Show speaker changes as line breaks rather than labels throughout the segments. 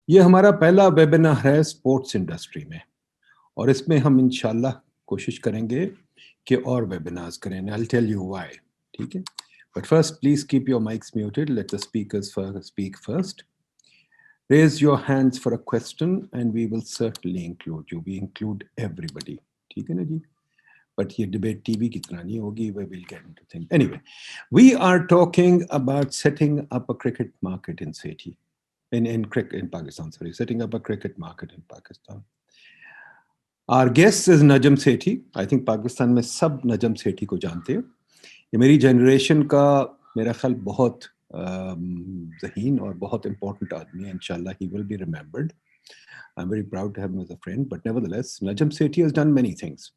ये हमारा पहला वेबिनार है स्पोर्ट्स इंडस्ट्री में और इसमें हम इंशाल्लाह कोशिश करेंगे कि और वेबिनार्स करें। I tell you why. ठीक है, but first please keep your mics muted, let the speakers speak first. Raise your hands for a question and we will certainly include you. We include everybody. ठीक है ना जी? But ये debate TV की तरह नहीं होगी. We will get into things. Anyway, we are talking about setting up a cricket market in Sethi. In Pakistan, sorry, setting up a cricket market in Pakistan. Our guest is Najam Sethi. I think Pakistan में सब नजम सेठी को जानते हैं. ये मेरी generation का मेरा ख्याल बहुत ज़हीन और बहुत important आदमी है. Inshallah, he will be remembered. I'm very proud to have him as a friend. But nevertheless, Najam Sethi has done many things,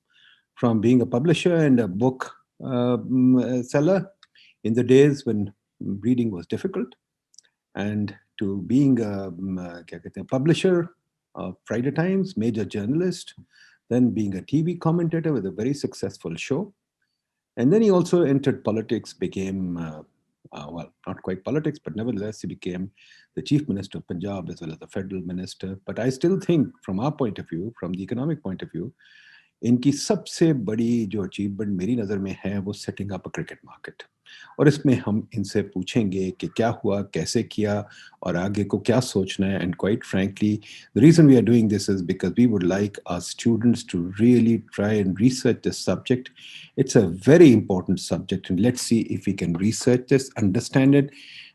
from being a publisher and a book seller in the days when reading was difficult, and to being a publisher of Friday Times, major journalist, then being a TV commentator with a very successful show. And then he also entered politics, became, well, not quite politics, but nevertheless, he became the chief minister of Punjab as well as the federal minister. But I still think, from our point of view, from the economic point of view, इनकी सबसे बड़ी जो achievement मेरी नज़र में है वो setting up अ cricket market. और इसमें हम इनसे पूछेंगे कि क्या हुआ, कैसे किया और आगे को क्या सोचना है. And quite frankly the reason we are doing this is because we would like our students to really try and research this subject. It's a very important subject, and let's see if we can research this, understand it,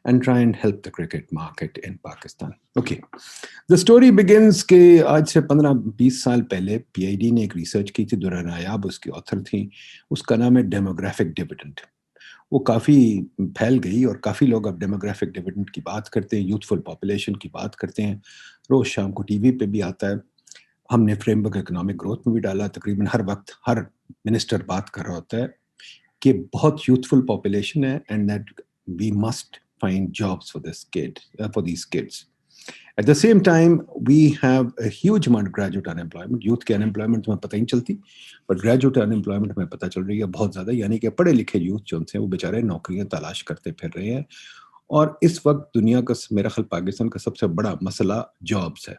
and try and help the cricket market in Pakistan. Okay, the story begins कि आज से 15-20 साल पहले PID ने एक research की थी, दुर्रा नायाब उसकी ऑथर थी. उसका नाम है डेमोग्राफिक डिविडेंड. वो काफ़ी फैल गई और काफ़ी लोग अब डेमोग्राफिक डिविडेंड की बात करते हैं, यूथफुल पॉपुलेशन की बात करते हैं. रोज़ शाम को टीवी पे भी आता है. हमने फ्रेमवर्क इकोनॉमिक ग्रोथ में भी डाला. तकरीबन हर वक्त हर मिनिस्टर बात कर रहा होता है कि बहुत यूथफुल पॉपुलेशन है and that we must find jobs for these kids. At the same time, we have a huge amount of graduate unemployment. Youth के unemployment हमें पता ही नहीं चलती, but graduate unemployment हमें पता चल रही है बहुत ज़्यादा. यानी कि पढ़े लिखे यूथ जो हैं वो बेचारे नौकरियां तलाश करते फिर रहे हैं. और इस वक्त दुनिया का, मेरा ख्याल पाकिस्तान का सबसे बड़ा मसला जॉब्स है,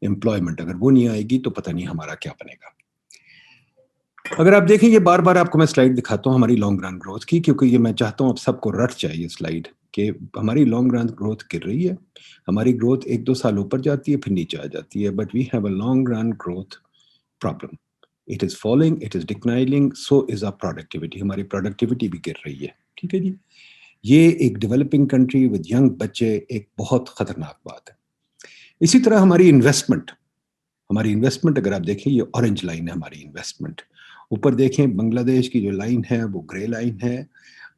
एम्प्लॉयमेंट. अगर वो नहीं आएगी तो पता नहीं हमारा क्या बनेगा. अगर आप देखें, ये बार बार आपको मैं स्लाइड दिखाता हूँ हमारी लॉन्ग रन ग्रोथ की, क्योंकि ये मैं चाहता हूँ आप सबको रट जाए ये स्लाइड कि हमारी लॉन्ग रन ग्रोथ गिर रही है. हमारी ग्रोथ 1-2 साल ऊपर जाती है फिर नीचे आ जाती है. But we have a long run growth problem. It is falling, it is declining, so is our productivity. हमारी प्रोडक्टिविटी भी गिर रही है. ठीक है जी. ये एक डेवलपिंग कंट्री विद यंग बच्चे एक बहुत खतरनाक बात है. इसी तरह हमारी इन्वेस्टमेंट अगर आप देखें, ये ऑरेंज लाइन है हमारी इन्वेस्टमेंट. ऊपर देखें, बांग्लादेश की जो लाइन है वो ग्रे लाइन है,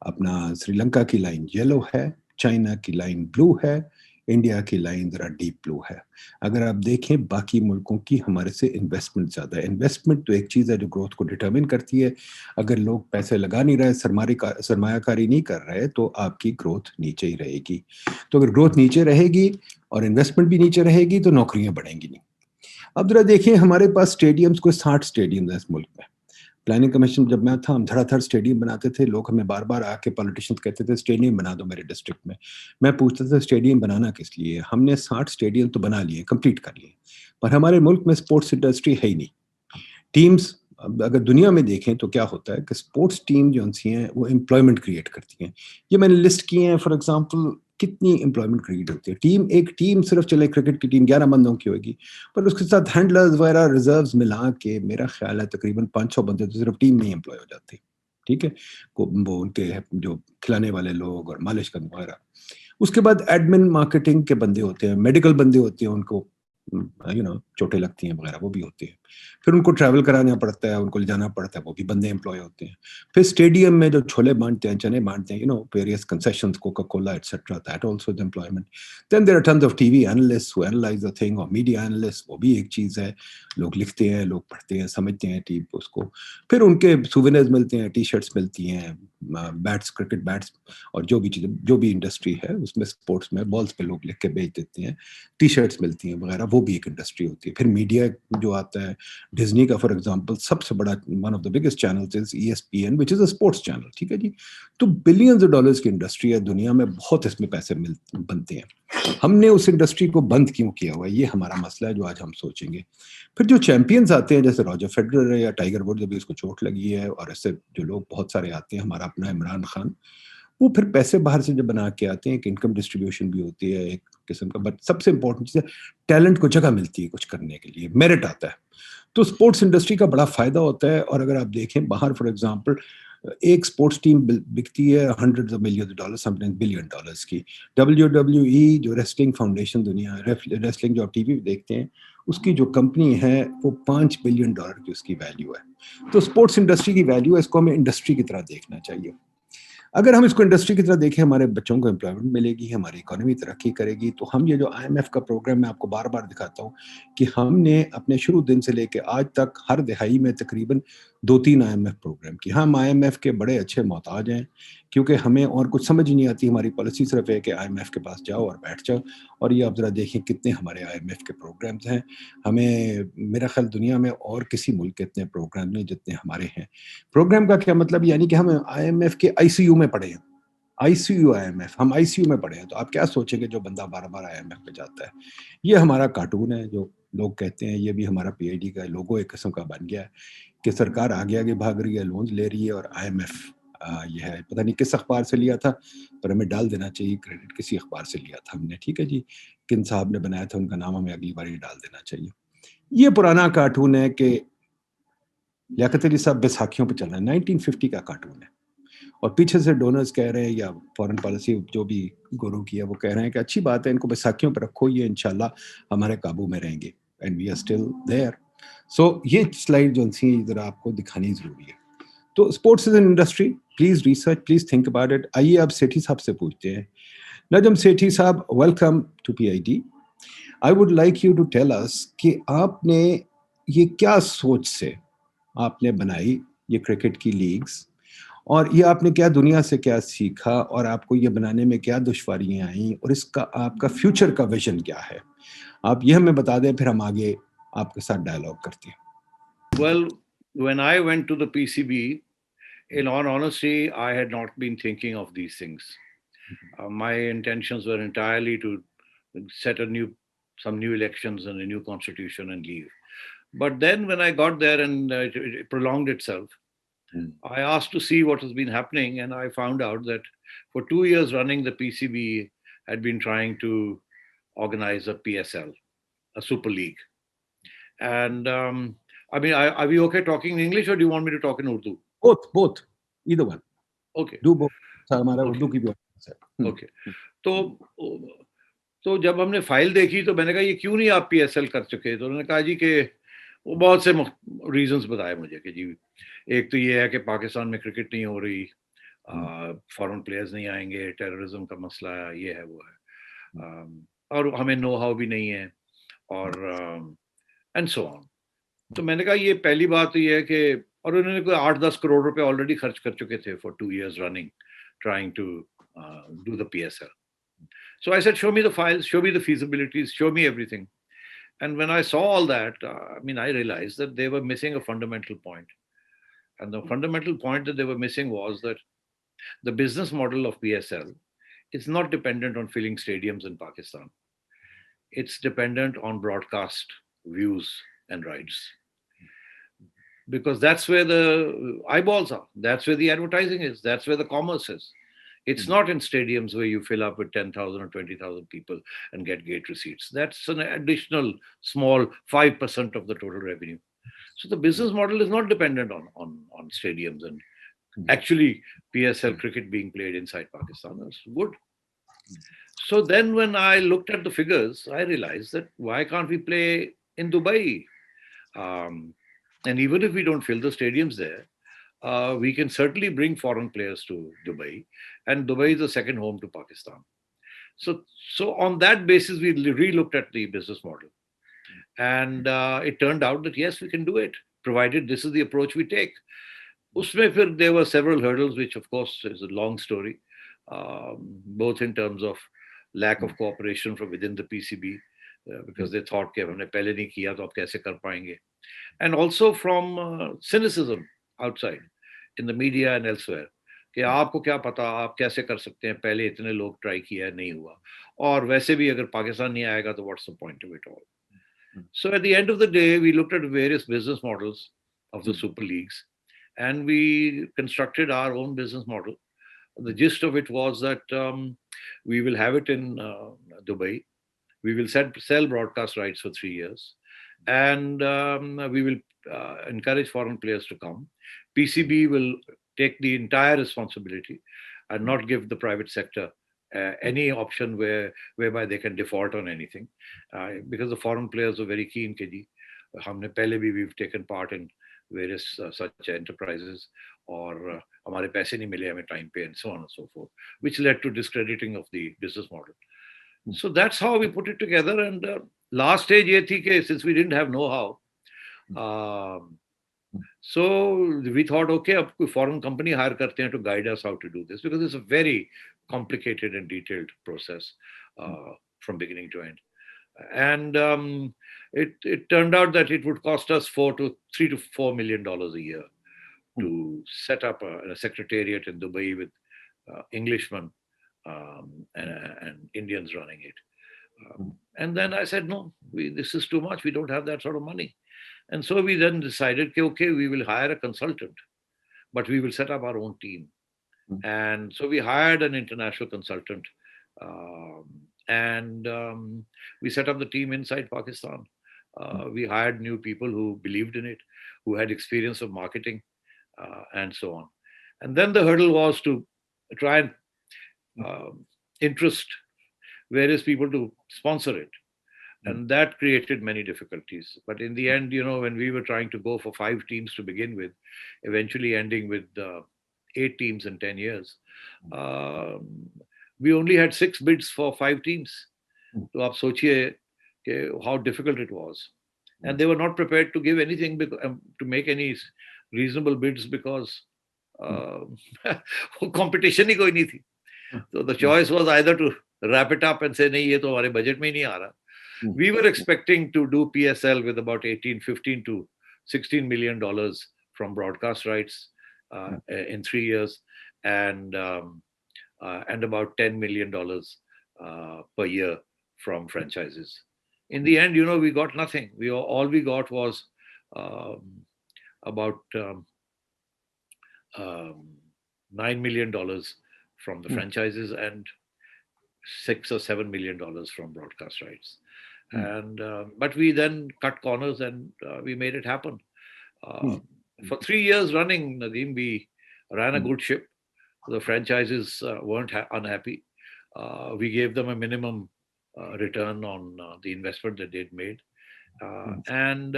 अपना श्रीलंका की लाइन येलो है, चाइना की लाइन ब्लू है, इंडिया की लाइन ज़रा डीप ब्लू है. अगर आप देखें बाकी मुल्कों की, हमारे से इन्वेस्टमेंट ज़्यादा है. इन्वेस्टमेंट तो एक चीज़ है जो ग्रोथ को डिटर्मिन करती है. अगर लोग पैसे लगा नहीं रहे, सरमायाकारी नहीं कर रहे, तो आपकी ग्रोथ नीचे ही रहेगी. तो अगर ग्रोथ नीचे रहेगी और इन्वेस्टमेंट भी नीचे रहेगी तो नौकरियां बढ़ेंगी नहीं. अब जरा देखिए, हमारे पास स्टेडियम्स, को 60 स्टेडियम है इस मुल्क में. प्लानिंग कमीशन जब मैं था, हम धड़ाधड़ स्टेडियम बनाते थे. लोग हमें बार बार आके पॉलिटिशियंस कहते थे स्टेडियम बना दो मेरे डिस्ट्रिक्ट में. मैं पूछता था स्टेडियम बनाना किस लिए. हमने 60 स्टेडियम तो बना लिए, कंप्लीट कर लिए, पर हमारे मुल्क में स्पोर्ट्स इंडस्ट्री है ही नहीं. टीम्स, अगर दुनिया में देखें तो क्या होता है कि स्पोर्ट्स टीम जो सी हैं वो एम्प्लॉयमेंट क्रिएट करती हैं. ये मैंने लिस्ट किए हैं. फॉर एग्जांपल, कितनी एम्प्लॉयमेंट क्रिएट होती है. एक टीम सिर्फ चले, क्रिकेट की टीम 11 बंदों की होगी, पर उसके साथ हैंडलर्स वगैरह रिजर्व्स मिला के मेरा ख्याल है तकरीबन 500 बंदे तो सिर्फ टीम में ही एम्प्लॉय हो जाते हैं. ठीक है, वो उनके जो खिलाने वाले लोग और मालिश करने वगैरह. उसके बाद एडमिन मार्केटिंग के बंदे होते हैं, मेडिकल बंदे होते हैं, उनको चोटें लगती हैं वगैरह, वो भी होते हैं. फिर उनको ट्रैवल कराना पड़ता है, उनको ले जाना पड़ता है, वो भी बंदे एम्प्लॉय होते हैं. फिर स्टेडियम में जो छोले बांटते हैं, चने बांटते हैं, various concessions, Coca Cola etcetera, that also is employment. Then there are tons of TV analyst who analyze the thing, और मीडिया एनालिस्ट, वो भी एक चीज़ है. लोग लिखते हैं, लोग पढ़ते हैं, समझते हैं टीम उसको. फिर उनके सुवेनियर्स मिलते हैं, टी शर्ट्स मिलती हैं, बैट्स, क्रिकेट बैट्स, और जो भी चीज़ें, जो भी इंडस्ट्री है उसमें, स्पोर्ट्स में बॉल्स पे लोग लिख के बेच देते हैं, टी शर्ट्स मिलती हैं वगैरह, वो भी एक इंडस्ट्री होती है. फिर मीडिया जो आता है, डिज्नी का फॉर एग्जांपल सबसे बड़ा one of the biggest channels is ESPN which is a sports channel, ठीक है जी। तो बिलियंस ऑफ डॉलर्स की इंडस्ट्री है दुनिया में, बहुत इसमें पैसे बनते हैं। हमने उस इंडस्ट्री को बंद क्यों किया हुआ है, ये हमारा मसला है जो आज हम सोचेंगे। फिर जो चैंपियंस आते हैं जैसे रॉजर फेडरर है या टाइगर वुड्स, अभी उसको चोट लगी है, और ऐसे जो लोग बहुत सारे आते हैं, हमारा अपना इमरान खान, वो फिर पैसे बाहर से जब बना के आते हैं, एक इनकम डिस्ट्रीब्यूशन भी होती है एक किस्म का, बट सबसे इंपॉर्टेंट चीज़ है टैलेंट को जगह मिलती है कुछ करने के लिए, मेरिट आता है। तो स्पोर्ट्स इंडस्ट्री का बड़ा फायदा होता है। और अगर आप देखें बाहर फॉर एग्जांपल एक स्पोर्ट्स टीम बिकती है hundreds of millions dollar, sometimes billion dollars की। WWE जो रेसलिंग फाउंडेशन दुनिया रेसलिंग जो आप टीवी पे देखते हैं, उसकी जो कंपनी है वो $5 बिलियन की उसकी वैल्यू है। तो स्पोर्ट्स इंडस्ट्री की वैल्यू है, इसको हमें इंडस्ट्री की तरह देखना चाहिए। अगर हम इसको इंडस्ट्री की तरह देखें, हमारे बच्चों को एम्प्लॉयमेंट मिलेगी, हमारी इकोनॉमी तरक्की करेगी। तो हम ये जो IMF का प्रोग्राम मैं आपको बार बार दिखाता हूँ कि हमने अपने शुरू दिन से लेकर आज तक हर दिहाई में तकरीबन 2-3 IMF प्रोग्राम की। हम IMF के बड़े अच्छे मोहताज हैं, क्योंकि हमें और कुछ समझ ही नहीं आती। हमारी पॉलिसी सिर्फ है कि IMF के पास जाओ और बैठ जाओ। और ये आप ज़रा देखें कितने हमारे IMF के प्रोग्राम्स हैं। हमें मेरा ख्याल दुनिया में और किसी मुल्क के इतने प्रोग्राम नहीं जितने हमारे हैं। प्रोग्राम का क्या मतलब, यानी कि हम IMF के ICU में पढ़े हैं। ICU IMF, हम ICU में पढ़े हैं। तो आप क्या सोचेंगे जो बंदा बार-बार IMF पे जाता है। ये हमारा कार्टून है जो लोग कहते हैं, ये भी हमारा PID का लोगो एक किस्म का बन गया है कि सरकार आगे-आगे भाग रही है, लोन्स ले रही है, और IMF ये है। पता नहीं किस अखबार से लिया था, पर हमें डाल देना चाहिए क्रेडिट, किसी अखबार से लिया था हमने, ठीक है जी। किन साहब ने बनाया था, उनका नाम हमें अगली बार ही डाल देना चाहिए। ये पुराना कार्टून है कि लियाकत अली साहब बैसाखियों पे चल रहा है, 1950 का कार्टून है। और पीछे से डोनर्स कह रहे हैं या फॉरेन पॉलिसी जो भी गुरु की है वो कह रहे हैं कि अच्छी बात है, इनको बैसाखियों पर रखो, ये इंशाल्लाह हमारे काबू में रहेंगे, and we are still there. So ये स्लाइड जो थी जरा आपको दिखानी जरूरी है। तो sports is an industry, please research, please think about it. आइए अब सेठी साहब से पूछते हैं। नजम सेठी साहब, welcome to PID। I would like you to tell us कि आपने ये क्या सोच से आपने बनाई ये क्रिकेट की लीग्स, और ये आपने क्या दुनिया से क्या सीखा, और आपको ये बनाने में क्या दुश्वारियां आई, और इसका आपका फ्यूचर का विजन क्या है, आप ये हमें बता दें, फिर हम आगे आपके साथ डायलॉग करते हैं।
Well, when I went to the PCB, in all honesty, I had not been thinking of these things. My intentions were entirely to set some new elections and a new constitution and leave. But then when I got there and it prolonged itself, I asked to see what has been happening, and I found out that for 2 years running, the PCB had been trying to organize a PSL, a super league. And I mean, are we okay talking in English or do you want me to talk in Urdu?
both either one,
Okay.
do both। हमारा
Okay.
Urdu की भी है।
Okay. तो जब हमने file देखी तो मैंने कहा ये क्यों नहीं आप PSL कर चुके, तो उन्होंने कहा जी कि वो बहुत से रीजंस बताए मुझे कि जी एक तो ये है कि पाकिस्तान में क्रिकेट नहीं हो रही, फॉरेन प्लेयर्स नहीं आएंगे, टेररिज्म का मसला है, ये है वो है, और हमें नो हाउ भी नहीं है, और एंड सो ऑन। तो मैंने कहा ये पहली बात तो ये है कि, और उन्होंने कोई 8-10 करोड़ रुपए ऑलरेडी खर्च कर चुके थे for 2 years running trying to do the PSL. So I said, show me the files, show me the feasibilities, show me everything. And when I saw all that, I mean, I realized that they were missing a fundamental point. And the fundamental point that they were missing was that the business model of PSL is not dependent on filling stadiums in Pakistan. It's dependent on broadcast views and rights. Because that's where the eyeballs are. That's where the advertising is. That's where the commerce is. It's not in stadiums where you fill up with 10,000 or 20,000 people and get gate receipts. That's an additional small 5% of the total revenue. So the business model is not dependent on stadiums and actually PSL cricket being played inside Pakistan. That's good. So then when I looked at the figures, I realized that why can't we play in Dubai? And even if we don't fill the stadiums there, we can certainly bring foreign players to Dubai, and Dubai is the second home to Pakistan. So on that basis, we re-looked at the business model, and it turned out that yes, we can do it, provided this is the approach we take. Usme fir there were several hurdles, which of course is a long story, both in terms of lack of cooperation from within the PCB, because they thought कि हमने पहले नहीं किया तो अब कैसे कर पाएंगे. and also from cynicism outside in the media and elsewhere. कि आपको क्या पता, आप कैसे कर सकते हैं, पहले इतने लोग ट्राई किया है, नहीं हुआ, और वैसे भी अगर पाकिस्तान नहीं आएगा तो what's the point of it all. So at the end of the day, we looked at various business models of the super leagues, and we constructed our own business model. The gist of it was that we will have it in Dubai. We will sell broadcast rights for 3 years, and we will encourage foreign players to come. PCB will take the entire responsibility and not give the private sector any option whereby they can default on anything, because the foreign players are very keen. कि जी हमने पहले भी we've taken part in various such enterprises, और हमारे पैसे नहीं मिले हमें time पे, and so on and so forth, which led to discrediting of the business model. So that's how we put it together. And last stage ये थी कि since we didn't have know-how, so we thought, okay, अब कोई foreign company hire करते हैं to guide us how to do this, because it's a very complicated and detailed process from beginning to end. And it turned out that it would cost us $3 to $4 million a year to set up a secretariat in Dubai with Englishmen and Indians running it. And then I said, no, this is too much. We don't have that sort of money. And so we then decided, okay, we will hire a consultant, but we will set up our own team. And so we hired an international consultant, and we set up the team inside Pakistan. We hired new people who believed in it, who had experience of marketing, and so on. And then the hurdle was to try and interest various people to sponsor it. And that created many difficulties. But in the end, when we were trying to go for 5 teams to begin with, eventually ending with 8 teams in 10 years, we only had 6 bids for 5 teams. So aap sochiye how difficult it was. And they were not prepared to give anything, to make any reasonable bids, because competition hi koi nahi thi. So the choice was either to wrap it up and say, nahi, ye to hamare budget mein hi nahi aa raha. We were expecting to do PSL with about 15 to $16 million from broadcast rights in 3 years, and about $10 million per year from franchises. In the end, we got nothing. All we got was about $9 million from the franchises, and $6 or $7 million from broadcast rights. And but we then cut corners, and we made it happen. For 3 years running, Nadeem, we ran a good ship. The franchises weren't unhappy. We gave them a minimum return on the investment that they'd made. And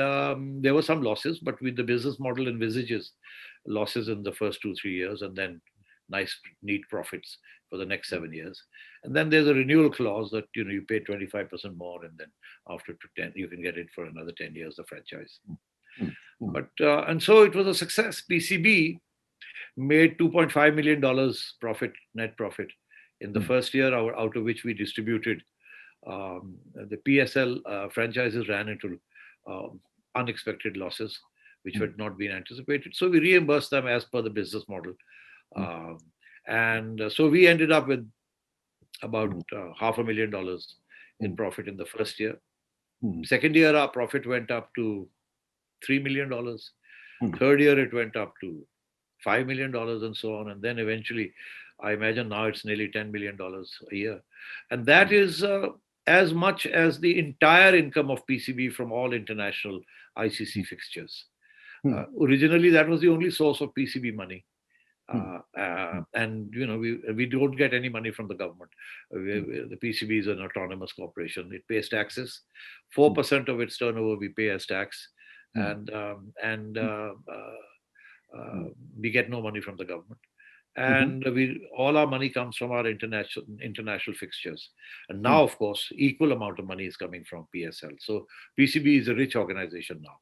there were some losses, but with the business model envisages losses in the first 2-3 years, and then nice, neat profits for the next 7 years. And then there's a renewal clause that you pay 25% more, and then after 10 you can get it for another 10 years, the franchise. But and so it was a success. PCB made $2.5 million net profit in the first year, out of which we distributed. The PSL franchises ran into unexpected losses, which had not been anticipated. So we reimbursed them as per the business model. And so we ended up with about $500,000 in profit in the first year. Second year, our profit went up to $3 million. Third year, it went up to $5 million, and so on. And then eventually, I imagine now it's nearly $10 million a year. And that is as much as the entire income of PCB from all international ICC fixtures. Originally, that was the only source of PCB money. And we don't get any money from the government. The PCB is an autonomous corporation. It pays taxes. 4% of its turnover we pay as tax, and we get no money from the government. And all our money comes from our international fixtures. And now, of course, equal amount of money is coming from PSL. So PCB is a rich organization now.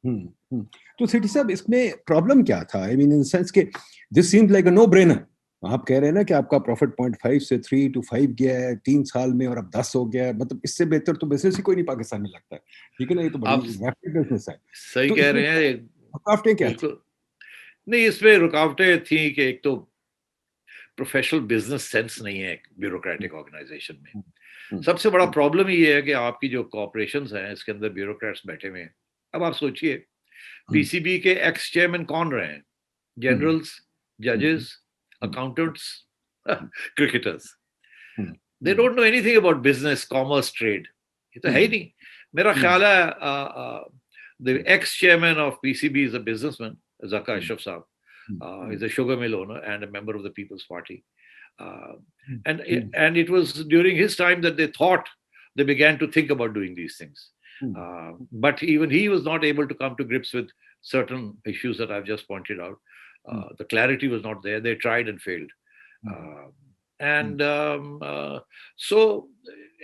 तो सेठी साहब, इसमें problem क्या था? I mean, in the sense कि this seems like a no-brainer. आप कह रहे हैं ना कि आपका प्रॉफिट 0.5 से 3 to 5 गया है 3 साल में और अब 10 हो गया है, मतलब इससे बेहतर तो बिजनेस ही कोई नहीं पाकिस्तान में लगता है, ठीक है ना? ये तो बड़ी
आप
रैपिड बिजनेस है।
सही
तो
कह
इसमें
रहे हैं,
रुकावटें क्या थी?
बिल्कुल। नहीं, इसमें रुकावटें थी कि एक तो प्रोफेशनल बिजनेस सेंस नहीं है ब्यूरोक्रेटिक ऑर्गेनाइजेशन में।
हम्म, हम्म,
सबसे बड़ा प्रॉब्लम ये है कि आपकी जो कॉर्पोरेशंस हैं इसके अंदर ब्यूरोक्रेट्स बैठे हुए हैं। अब आप सोचिए,
हम्म,
पीसीबी के एक्स चेयरमैन कौन रहे हैं?
हम्म,
जनरल्स,
हम्म,
जजेस,
hmm,
accountants, cricketers.
Hmm,
they
hmm,
don't know anything about business, commerce, trade. ये तो है ही
हम्म,
नहीं। मेरा
हम्म,
ख्याल है the x chairman of PCB is a businessman, जका
हम्म,
अशरफ साहब,
हम्म,
is a sugar mill owner and a member of the People's Party. Uh,
hmm,
and it was during his time that they thought they began to think about doing these things.
Hmm,
But even he was not able to come to grips with certain issues that I've just pointed out.
Hmm,
The clarity was not there. They tried and failed.
Hmm,
Uh,
hmm,
and so,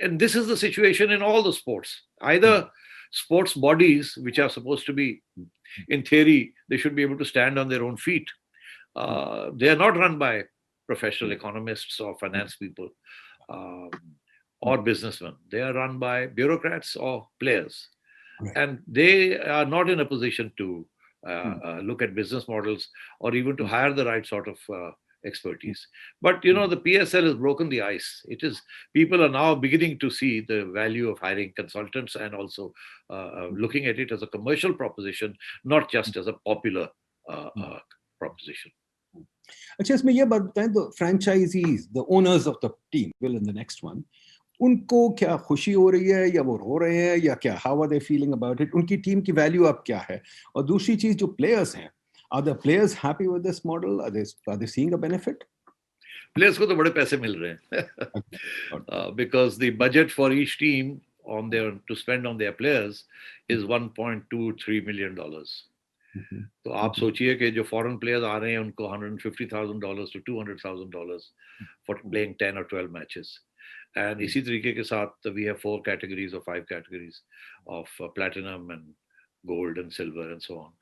and this is the situation in all the sports. Either sports bodies, which are supposed to be, in theory, they should be able to stand on their own feet. They are not run by professional economists or finance people um, or businessmen. They are run by bureaucrats or players,
right,
and they are not in a position to
hmm,
look at business models or even to
hmm,
hire the right sort of expertise. But you know,
hmm,
the PSL has broken the ice. It is, people are now beginning to see the value of hiring consultants and also looking at it as a commercial proposition, not just as a popular
hmm,
proposition.
अच्छा, इसमें ये बात बताएं, the franchises, the owners of the team will in the next one, उनको क्या खुशी हो रही है या वो रो रहे हैं या क्या? How are they feeling about it? उनकी टीम की वैल्यू अब क्या है? और दूसरी चीज, जो प्लेयर्स हैं, are the players happy with this model? Are they seeing a benefit?
Players को तो बड़े पैसे मिल रहे हैं because the budget for each team on their to spend on their players is $1.23 million. तो आप सोचिए कि जो फॉरेन प्लेयर्स आ रहे हैं उनको $150,000 to $200,000 for playing 10 or 12 matches. And इसी तरीके के साथ we have 4 categories or 5 categories of platinum and gold and silver and so on.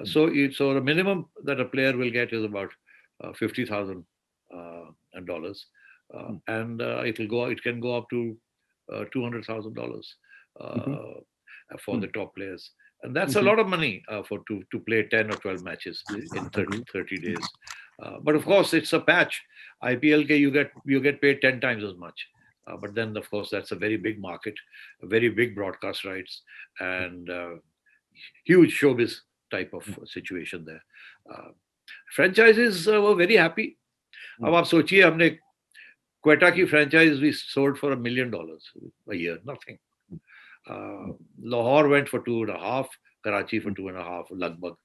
So the minimum that a player will get is about $50,000 dollars, and it can go up to $200,000 for the top players, and that's a lot of money to play 10 or 12 matches in 30 days. But of course, it's a patch. IPL you get paid 10 times as much. But then, of course, that's a very big market, a very big broadcast rights, and huge showbiz type of situation there. Franchises were very happy. अब आप सोचिए, हमने क्वेटा की franchise we sold for $1 million a year, nothing. Lahore went for 2.5, Karachi for 2.5, lagbhag,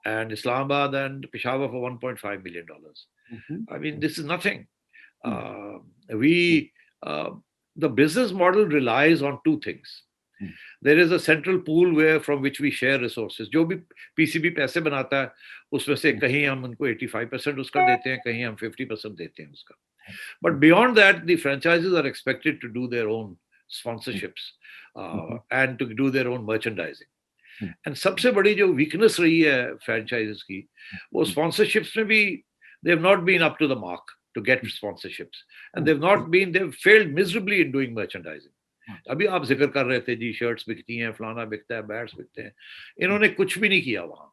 and Islamabad and Peshawar for $1.5 million. I mean, this is nothing. We the business model relies on two things. There is a central pool where from which we share resources. जो भी PCB पैसे बनाता है, उसमें से कहीं हम उनको 85% उसका देते हैं, कहीं हम 50% देते हैं उसका. But beyond that, the franchises are expected to do their own sponsorships and to do their own merchandising. And सबसे बड़ी जो weakness रही है franchises की, वो sponsorships में भी they have not been up to the mark to get sponsorships, and they've failed miserably in doing merchandising. अभी आप जिक्र कर रहे थे जी, शर्ट्स बिकती हैं, फलाना बिकता है, बैट्स बिकते हैं, इन्होंने कुछ भी नहीं किया वहां.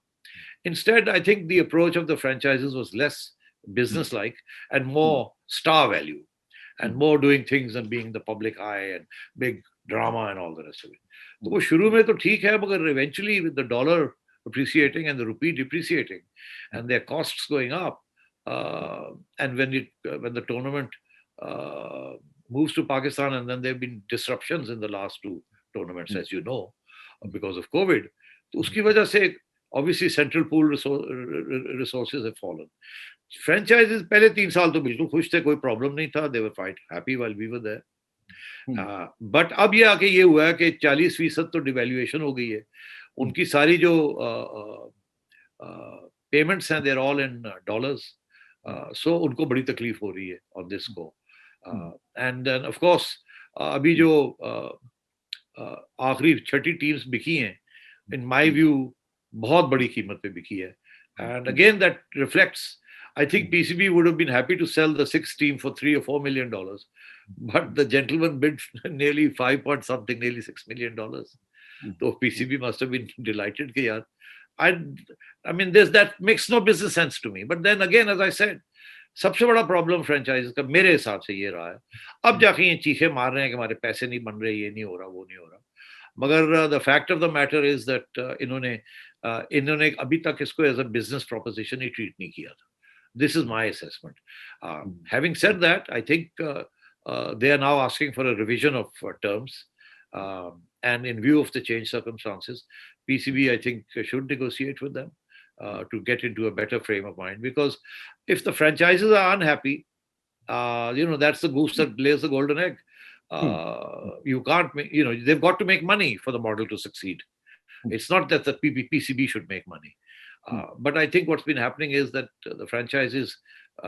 Instead, I think the approach of the franchises was less business-like and more star value, and more doing things and being the public eye and big drama and all the rest of it. तो वो शुरू में तो ठीक है, मगर eventually with the dollar appreciating and the rupee depreciating and their costs going up, and when the tournament moves to Pakistan, and then there have been disruptions in the last 2 tournaments, as you know, because of COVID. तो उसकी वजह से obviously central pool resources have fallen. Franchises पहले 3 साल तो बिल्कुल खुश थे, कोई प्रॉब्लम नहीं था, they were quite happy while we were there. But अब ये आके ये हुआ है कि 40% तो डिवैल्यूएशन हो गई है. उनकी सारी जो पेमेंट्स हैं, देयर ऑल इन डॉलर्स, सो उनको बड़ी तकलीफ हो रही है ऑन दिस को. एंड देन ऑफ कोर्स अभी जो आखिरी 6 टीम्स बिकी हैं, इन माय व्यू बहुत बड़ी कीमत पे बिकी है. And again that reflects I think PCB would have been happy to sell the sixth team for $3 or $4 million, but the gentleman bid nearly 5 point something, nearly $6 million. So PCB must have been delighted. कि यार, I mean, that makes no business sense to me. But then again, as I said, सबसे बड़ा problem franchise का मेरे हिसाब से ये रहा है. अब जाके ये चीखे मार रहे हैं कि हमारे पैसे नहीं बन रहे, ये नहीं हो रहा, वो नहीं हो रहा. मगर the fact of the matter is that इन्होंने अभी तक इसको एज अ बिजनेस प्रोपोजिशन ही ट्रीट नहीं किया था. This is my assessment. Having said that, I think they are now asking for a revision of terms, and in view of the changed circumstances, PCB, I think, should negotiate with them to get into a better frame of mind. Because if the franchises are unhappy, that's the goose that lays the golden egg. You can't make, they've got to make money for the model to succeed. It's not that the PCB should make money. But I think what's been happening is that the franchises'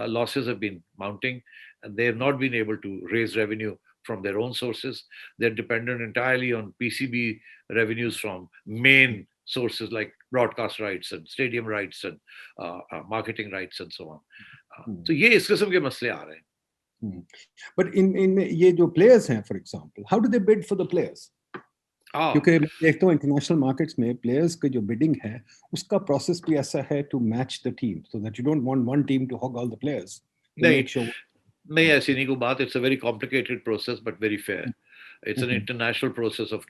losses have been mounting, and they have not been able to raise revenue from their own sources. They're dependent entirely on PCB revenues from main sources like broadcast rights and stadium rights and marketing rights and so on. So ये इस किस्म के मसले आ रहे हैं.
But in ये जो players हैं, for example, how do they bid for the players? क्योंकि मैं देखता हूँ इंटरनेशनल मार्केट्स में प्लेयर्स की जो बिडिंग है उसका प्रोसेस भी ऐसा है to match the team, so that you don't want one team to hog all the players.
नहीं, ऐसी नहीं कोई बात. It's a very complicated process but very fair. It's an international process of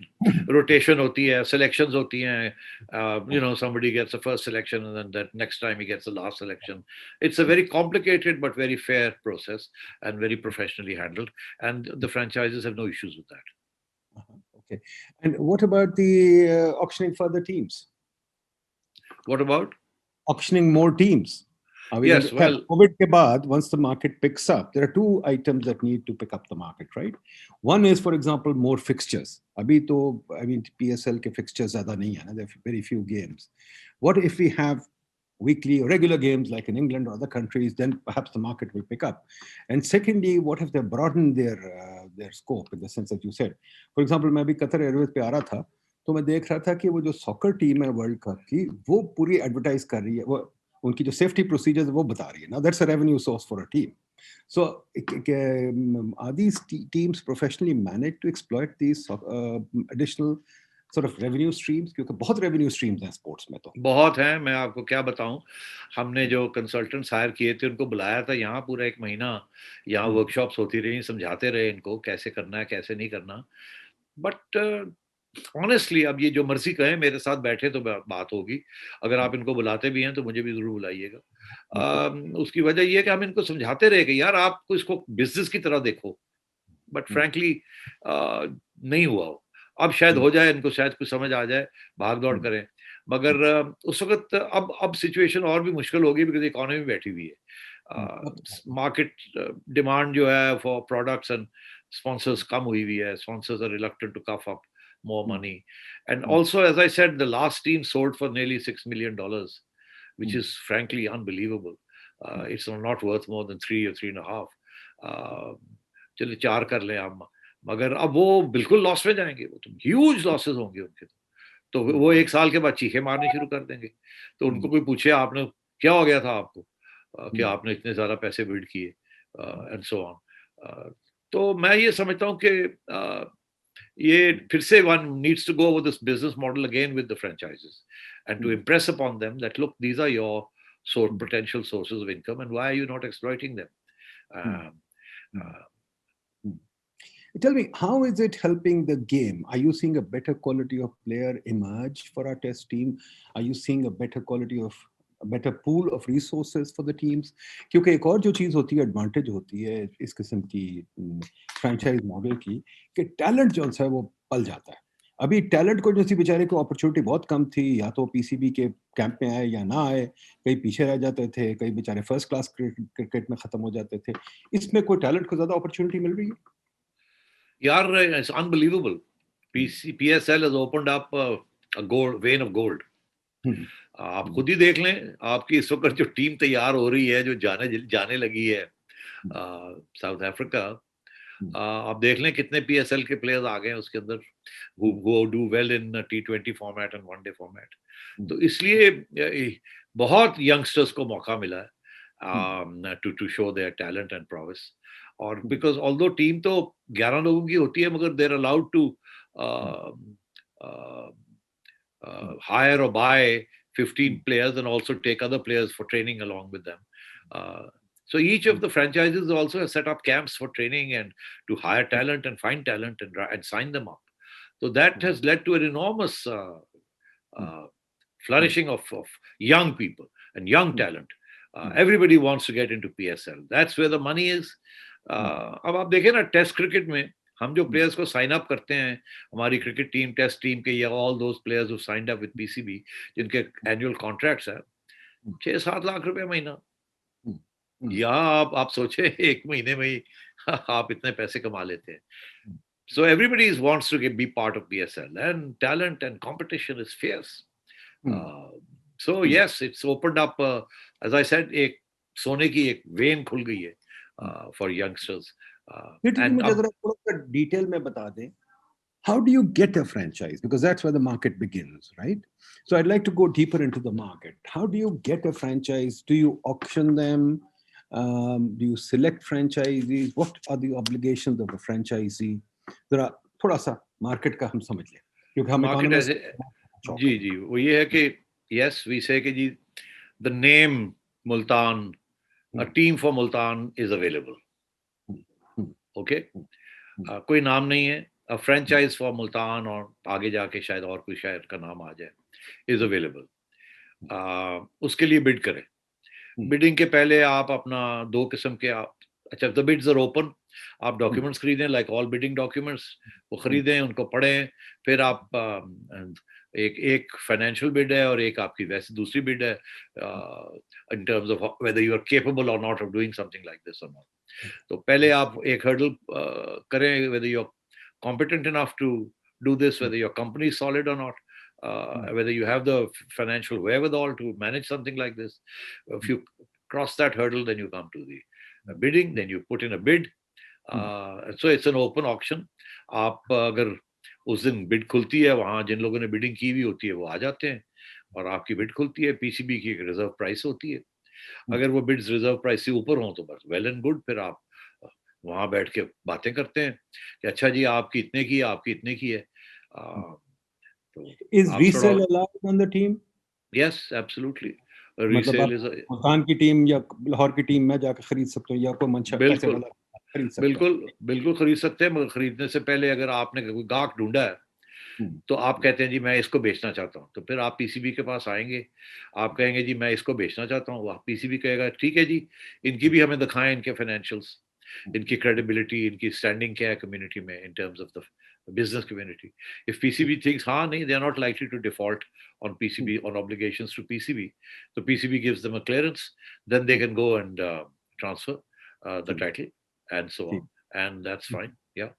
rotation होती है, selections होती हैं. Somebody gets the first selection and then that next time he gets the last selection. It's a very complicated but very fair process and very professionally handled. And the franchises have no issues with that.
Okay. And what about the auctioning further teams?
What about?
Auctioning more teams.
Yes, well,
COVID के बाद, once the market picks up, there are two items that need to pick up the market, right? One is, for example, more fixtures. अभी तो, PSL के fixtures ज़्यादा नहीं है ना, there are very few games. What if we have weekly or regular games like in England or other countries, then perhaps the market will pick up. And secondly, what if they broaden their scope in the sense that you said? For example, मैं अभी Qatar Airways पे आ रहा था, तो मैं देख रहा था कि वो जो soccer team है वर्ल्ड कप की, वो पूरी एडवर्टाइज कर रही है, वो उनकी जो सेफ्टी प्रोसीजर्स वो बता रही है. Now that's a revenue source for a team. So are these teams professionally managed to exploit these additional sort of revenue streams? क्योंकि बहुत revenue streams हैं स्पोर्ट्स में. तो
बहुत हैं. मैं आपको क्या बताऊं, हमने जो कंसल्टेंट्स हायर किए थे उनको बुलाया था यहाँ पूरा 1 महीना. यहाँ वर्कशॉप्स होती रही, समझाते रहे इनको कैसे करना है कैसे नहीं करना. बट ऑनेस्टली अब ये जो मर्जी कहें, मेरे साथ बैठे तो बात होगी. अगर आप इनको बुलाते भी हैं तो मुझे भी जरूर बुलाइएगा. उसकी वजह ये है कि हम इनको समझाते रहे कि यार आपको इसको बिजनेस की तरह देखो. बट फ्रैंकली नहीं हुआ. अब शायद हो जाए, इनको शायद कुछ समझ आ जाए, भाग दौड़ करें. मगर उस वक्त अब सिचुएशन और भी मुश्किल होगी बिकॉज इकोनॉमी बैठी हुई है. मार्केट डिमांड जो है फॉर प्रोडक्ट्स एंड स्पॉन्सर्स कम हुई हुई है. Sponsors are reluctant to cough up more money. And also, as I said, the last team sold for nearly $6 million, which is frankly unbelievable. It's not worth more than 3 or 3.5. चलिए 4 कर लें हम, मगर अब वो बिल्कुल लॉस में जाएंगे. वो तो ह्यूज लॉसेस होंगे उनके. तो वो 1 साल के बाद चीखे मारने शुरू कर देंगे. तो उनको कोई पूछे आपने क्या हो गया था आपको कि आपने इतने ज्यादा पैसे बिल्ड किए एंड सो ऑन. तो मैं ये समझता हूँ कि ये फिर से one needs to go over this business model again with the franchises and to impress upon them that look, these are your potential sources of income and why are you not exploiting them?
Tell me, how is it helping the game? Are you seeing a better quality of player emerge for our test team? Are you seeing a better pool of resources for the teams? क्योंकि एक और जो चीज होती है, advantage होती है इस किस्म की फ्रेंचाइज मॉडल की, कि टैलेंट जो है वो पल जाता है. अभी टैलेंट को जैसी बेचारे को अपॉर्चुनिटी बहुत कम थी, या तो पीसीबी के कैंप में आए या ना आए, कई पीछे रह जाते थे, कई बेचारे फर्स्ट क्लास क्रिकेट में खत्म हो जाते थे. इसमें कोई टैलेंट को ज्यादा अपॉर्चुनिटी मिल रही है?
यार, it's unbelievable. PSL has opened up a vein of gold. आप खुद ही देख लें, आपकी इस वक्त जो टीम तैयार हो रही है, जो जाने लगी है साउथ अफ्रीका, आप देख लें कितने PSL के प्लेयर्स आ गए हैं उसके अंदर, who do well in T20 format and one day format. तो इसलिए बहुत यंगस्टर्स को मौका मिला है. to show their talent and prowess. Or because although team तो 11 लोगों की होती है, मगर they're allowed to hire or buy 15 players and also take other players for training along with them. So each of the franchises also has set up camps for training and to hire talent and find talent and sign them up. So that has led to an enormous flourishing of young people and young talent. Everybody wants to get into PSL. That's where the money is. अब आप देखें ना, test cricket में हम जो players को sign up करते हैं, हमारी क्रिकेट टीम, टेस्ट टीम के, या all those players who signed up with PCB, जिनके एनुअल कॉन्ट्रैक्ट्स हैं 6-7 लाख रुपए महीना, या आप सोचे एक महीने में ही आप इतने पैसे कमा लेते हैं. So everybody wants to be part of PSL, and talent and competition is fierce. So yes, it's opened up, as I said, एक सोने की एक वेन खुल गई है for youngsters.
And मुझे जरा थोड़ा सा डिटेल में बता दें, how do you get a franchise? Because that's where the market begins, right? So I'd like to go deeper into the market. How do you get a franchise? Do you auction them? Do you select franchisees? What are the obligations of a franchisee? जरा थोड़ा सा market का हम समझ लें, क्योंकि हम
market ऐसे जी वो ये है कि yes, we say कि जी the name Multan, a team for Multan is available. Okay, कोई नाम नहीं है, a franchise for Multan, और आगे जाके शायद और कोई शहर का नाम आ जाए, is available. उसके लिए बिड करें. बिडिंग के पहले आप अपना 2 किस्म के अच्छा, the bids are open. आप डॉक्यूमेंट्स खरीदें, लाइक ऑल बिडिंग डॉक्यूमेंट्स, वो खरीदें, उनको पढ़ें, फिर आप एक फाइनेंशियल बिड है और एक आपकी वैसे दूसरी बिड है, in terms of whether you are capable or not of doing something like this or not. तो पहले आप एक हर्डल करें, whether you are competent enough to do this, whether your company is solid or not, whether you have the financial wherewithal to manage something like this. If you cross that hurdle, then you come to the bidding, then you put in a bid. So it's an open auction. आप अगर उस दिन bid खुलती है, वहां जिन लोगों ने bidding की हुई होती है वो आ जाते हैं और आपकी बिड खुलती है. पीसीबी की एक रिजर्व प्राइस होती है. अगर वो बिड्स रिजर्व प्राइस से ऊपर हो तो बस वेल एंड गुड. फिर आप वहां बैठ के बातें करते हैं कि अच्छा जी आपकी इतने की है, आपकी इतने की है.
Is resale allowed on the team?
Yes, absolutely. Resale is
Multan की टीम या लाहौर की टीम में जाकर खरीद सकते हो, या कोई मंशा पैसे वाला खरीद सकते हो?
बिल्कुल खरीद सकते हैं, मगर खरीदने से पहले अगर आपने कोई गाहक ढूंढा है तो आप कहते हैं जी मैं इसको बेचना चाहता हूँ, तो फिर आप पीसीबी के पास आएंगे, आप कहेंगे जी मैं इसको बेचना चाहता हूँ. पीसीबी कहेगा ठीक है जी, इनकी भी हमें दिखाएं, इनके फाइनेंशियल्स, इनकी क्रेडिबिलिटी, इनकी स्टैंडिंग क्या है कम्युनिटी में इन terms of the business community. If PCB thinks nahi, they are not likely to default on PCB, on obligations to PCB, so PCB gives them a clearance, then they can go and transfer the title and so on, and that's fine. Yeah.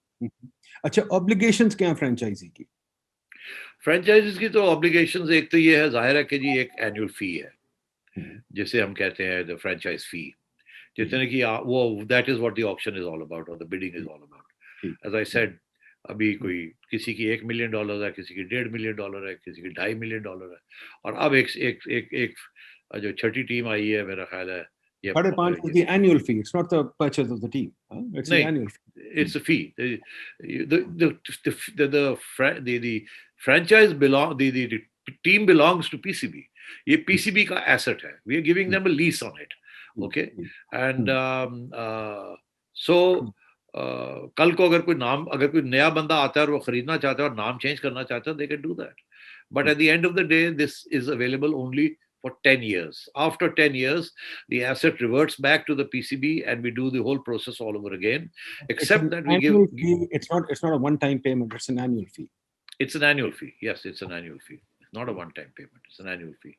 अच्छा, obligations क्या है franchisee की?
Franchises की तो obligations एक तो ये है, जाहिर है कि जी एक annual fee है, जिसे हम कहते हैं the franchise fee, जितने की वो that is what the auction is all about, or the bidding is all about. As I said, अभी कोई किसी की $1 million है, किसी की $1.5 million है, किसी की $2.5 million है, और अब एक जो छठी टीम आई है, मेरा ख्याल है ये
5.5 is the annual fee. It's not the purchase of the team. It's the annual fee.
It's a fee. The franchise the team belongs to PCB. ये PCB का asset है. We are giving them a lease on it. Okay, and so कल को अगर कोई नया बंदा आता है और वो खरीदना चाहता है और नाम चेंज करना चाहता है, they can do that. But at the end of the day, this is available only for 10 years. After 10 years, the asset reverts back to the PCB and we do the whole process all over again. Except that we give.
It's not a one-time payment. It's an annual fee.
It's an annual fee. Yes, it's an annual fee. It's not a one-time payment. It's an annual fee.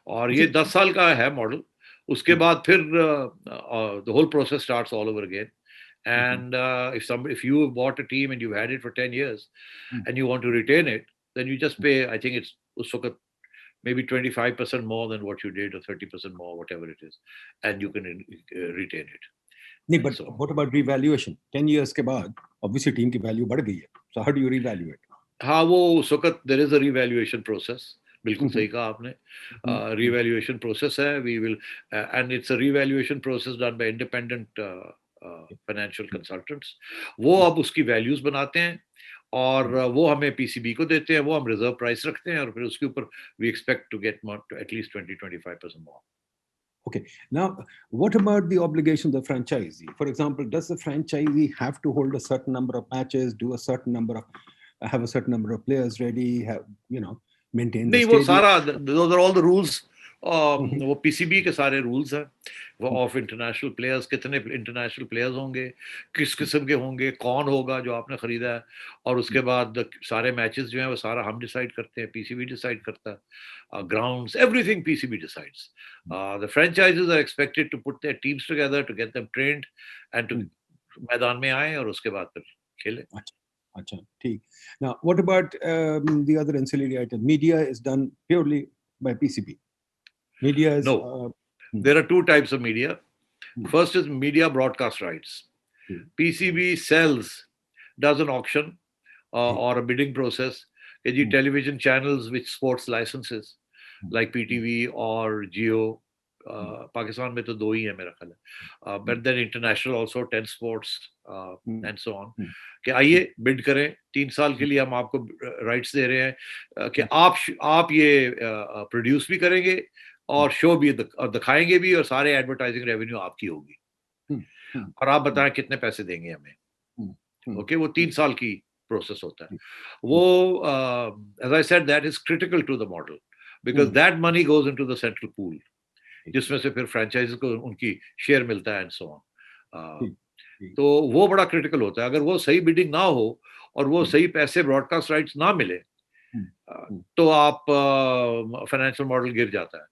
और ये 10 साल का है model. उसके बाद फिर the whole process starts all over again. And if you bought a team and you've had it for 10 years and you want to retain it, then you just pay, I think it's maybe 25% more than what you did, or 30% more, whatever it is, and you can retain it.
No, but so, what about revaluation? 10 years के बाद obviously team की value बढ़ गई है. So how do you revalue it?
हाँ, वो उस वक्त there is a revaluation process. बिल्कुल सही कहा आपने. Revaluation process है. We will and it's a revaluation process done by independent financial consultants. वो अब उसकी values बनाते हैं और वो हमें PCB को देते हैं. वो हम reserve price रखते हैं और फिर उसके ऊपर we expect to get more, to at least 20-25% more.
Okay. Now, what about the obligations of the franchisee? For example, does the franchisee have to hold a certain number of matches, do a certain number of, have a certain number of players ready, have, maintain the
नहीं, वो
stadium?
सारा, those are all the rules. वो PCB के सारे rules हैं. वो of international players, कितने international players होंगे, किस किस्म के होंगे, कौन होगा जो आपने खरीदा है, और उसके बाद सारे मैचेस जो हैं वो सारा हम डिसाइड करते हैं, PCB डिसाइड करता है. Grounds, everything PCB decides. The franchises are expected to put their teams together to get them trained and to मैदान में आए और उसके बाद फिर खेले.
अच्छा, ठीक. Now, what about the other ancillary item? Media is done purely by PCB. Media is...
No. There are two types of media. First is media broadcast rights. PCB does an auction or a bidding process. Television channels with sports licenses like PTV or Jio. Pakistan में तो 2 ही है मेरा ख्याल है. But then international also 10 sports and so on. कि आइए bid करें, 3 साल के लिए हम आपको राइट्स दे रहे हैं कि आप ये प्रोड्यूस भी करेंगे और शो भी दिखाएंगे भी और सारे एडवर्टाइजिंग रेवेन्यू आपकी होगी और आप बताएं कितने पैसे देंगे हमें. ओके, वो 3 साल की प्रोसेस होता है. वो as I said that is critical to the model because that money goes into the central pool जिसमें से फिर फ्रेंचाइज को उनकी शेयर मिलता है एंड सो ऑन. तो वो बड़ा क्रिटिकल होता है. अगर वो सही बिडिंग ना हो और वो सही पैसे ब्रॉडकास्ट राइट्स ना मिले तो आप फाइनेंशियल मॉडल गिर जाता है.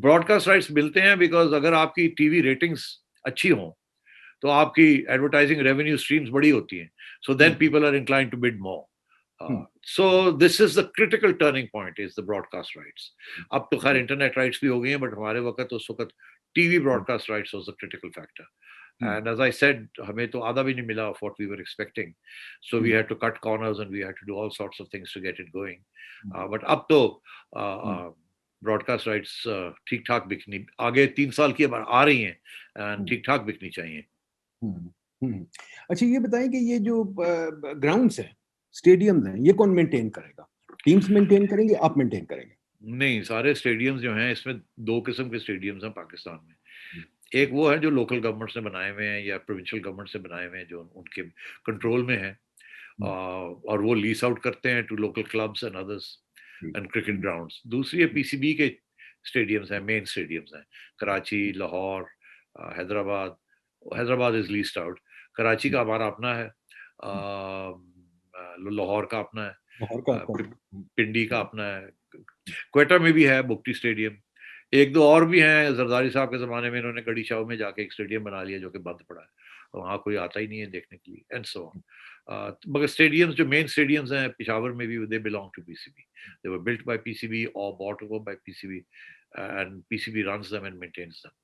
ब्रॉडकास्ट राइट्स मिलते हैं बिकॉज अगर आपकी टीवी रेटिंग्स अच्छी हों तो आपकी एडवर्टाइजिंग रेवेन्यू स्ट्रीम्स बड़ी होती हैं. So then people are inclined to bid more. So this is the critical turning point is the broadcast rights. अब तो खैर इंटरनेट राइट्स भी हो गई हैं बट हमारे वक्त उस वक्त TV broadcast rights was the critical factor. And as I said, हमें तो आधा भी नहीं मिला of what we were expecting. So we had to cut corners and we had to do all sorts of things to get it going. But अब तो broadcast rights ठीक ठाक बिकनी आगे 3 साल की आ रही हैं and ठीक ठाक बिकनी चाहिए.
अच्छा, ये बताएं कि ये जो ग्राउंड्स हैं, स्टेडियम्स हैं, ये कौन मेंटेन करेगा? टीम्स मेंटेन करेंगे, आप मेंटेन करेंगे?
नहीं, सारे स्टेडियम्स जो हैं इसमें 2 किस्म के स्टेडियम्स हैं पाकिस्तान में. एक वो है जो लोकल गवर्नमेंट ने बनाए हुए हैं या प्रोविंशियल गवर्नमेंट से बनाए हुए हैं जो उनके कंट्रोल में है और वो लीज आउट करते हैं to local clubs and others and cricket grounds. दूसरी है PCB के स्टेडियम्स हैं, मेन स्टेडियम्स हैं, Karachi, Lahore, Hyderabad is leased out. Karachi का हमारा अपना है, लाहौर का अपना है, पिंडी का अपना है, क्वेटा में भी है बुक्टी स्टेडियम. 1-2 और भी हैं. जरदारी साहब के ज़माने में इन्होंने गड़ी शाह में जाके एक स्टेडियम बना लिया जो कि बंद पड़ा है, वहाँ कोई आता ही नहीं है देखने के लिए एंड सो ऑन. मगर स्टेडियम्स जो मेन स्टेडियम्स हैं पेशावर में भी they belong to PCB. They were built by PCB और bought over by PCB and PCB runs them and maintains them.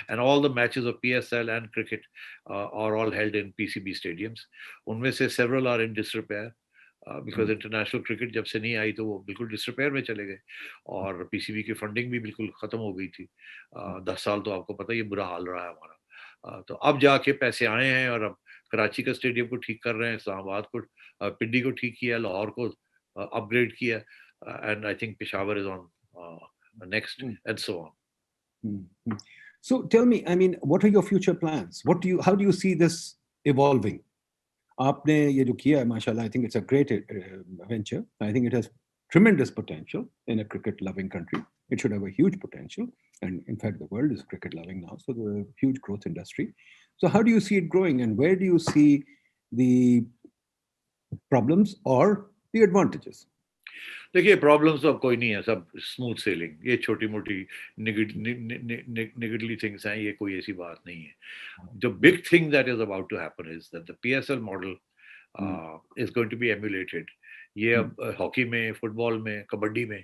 And all the matches of PSL and cricket are all held in PCB stadiums. उनमें से several are in disrepair. Because international cricket जब से नहीं आई तो वो बिल्कुल डिसरिपेयर में चले गए और PCB की फंडिंग भी बिल्कुल खत्म हो गई थी. 10 साल तो आपको पता ही बुरा हाल रहा है हमारा. तो अब जाके पैसे आए हैं और अब कराची का स्टेडियम को ठीक कर रहे हैं, इस्लामाबाद को, पिंडी को ठीक किया, लाहौर को अपग्रेड किया and I think Peshawar is on next and so on.
So tell me, I mean, what are your future plans? How do you see this evolving? आपने ये जो किया है, माशाल्लाह, I think it's a great venture. I think it has tremendous potential in a cricket-loving country. It should have a huge potential, and in fact, the world is cricket-loving now, so there's a huge growth industry. So how do you see it growing, and where do you see the problems or the advantages?
देखिए, problems तो अब कोई नहीं है, सब smooth selling. ये छोटी मोटी निगेडली थिंग्स हैं, ये कोई ऐसी बात नहीं है. The big thing that is about to happen is that the PSL model is going to be emulated. ये अब हॉकी में, फुटबॉल में, कबड्डी में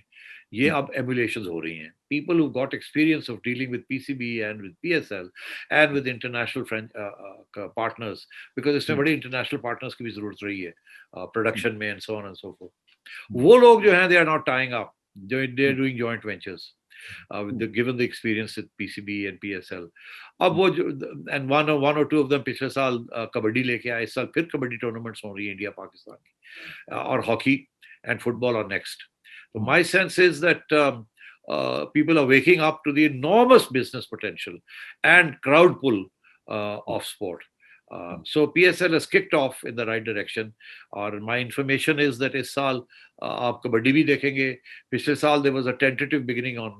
ये अब एम्यूलेशंस हो रही हैं. People who got experience of dealing with PCB and with PSL and with international partners, because इसमें बड़े इंटरनेशनल पार्टनर्स की भी जरूरत रही है प्रोडक्शन में and so on and so forth. वो लोग जो हैं they are not tying up They're doing joint ventures. Given the experience with PCB and PSL, अब वो and one or two of them पिछले साल कबड्डी लेके आए, इस साल फिर कबड्डी टूर्नामेंट्स हो रही है इंडिया पाकिस्तान की, और hockey and football are next. So my sense is that people are waking up to the enormous business potential and crowd pull of sport. So PSL has kicked off in the right direction. और my information is that इस साल आप कबड्डी भी देखेंगे. पिछले साल there was a tentative beginning on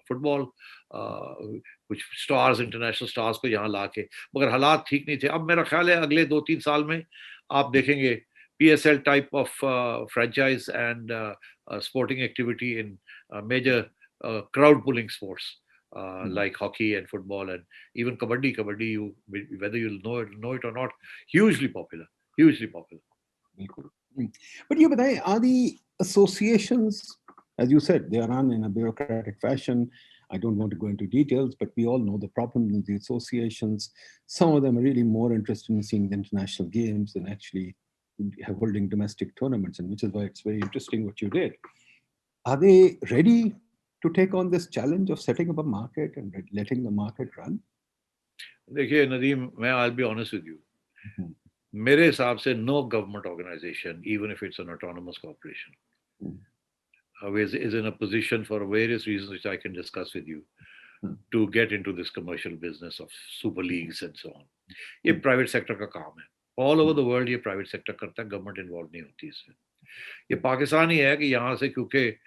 football, कुछ stars, international stars को यहाँ लाके, मगर हालात ठीक नहीं थे. अब मेरा ख्याल है अगले 2-3 साल में आप देखेंगे PSL type of franchise and sporting activity in major crowd pulling sports like hockey and football and even kabaddi. Kabaddi, whether you'll know it or not, hugely popular.
But you बताएं, are the associations, as you said, they are run in a bureaucratic fashion. I don't want to go into details, but we all know the problem with the associations. Some of them are really more interested in seeing the international games than actually holding domestic tournaments, and which is why it's very interesting what you did. Are they ready to take on this challenge of setting up a market and letting the market run?
देखिए Nadeem, I'll be honest with you. मेरे हिसाब से no government organization, even if it's an autonomous corporation, is in a position for various reasons which I can discuss with you to get into this commercial business of super leagues and so on. ये private sector का काम है. All over the world ये private sector करता है, government involved नहीं होती इसमें. ये पाकिस्तान ही है कि यहाँ से, क्योंकि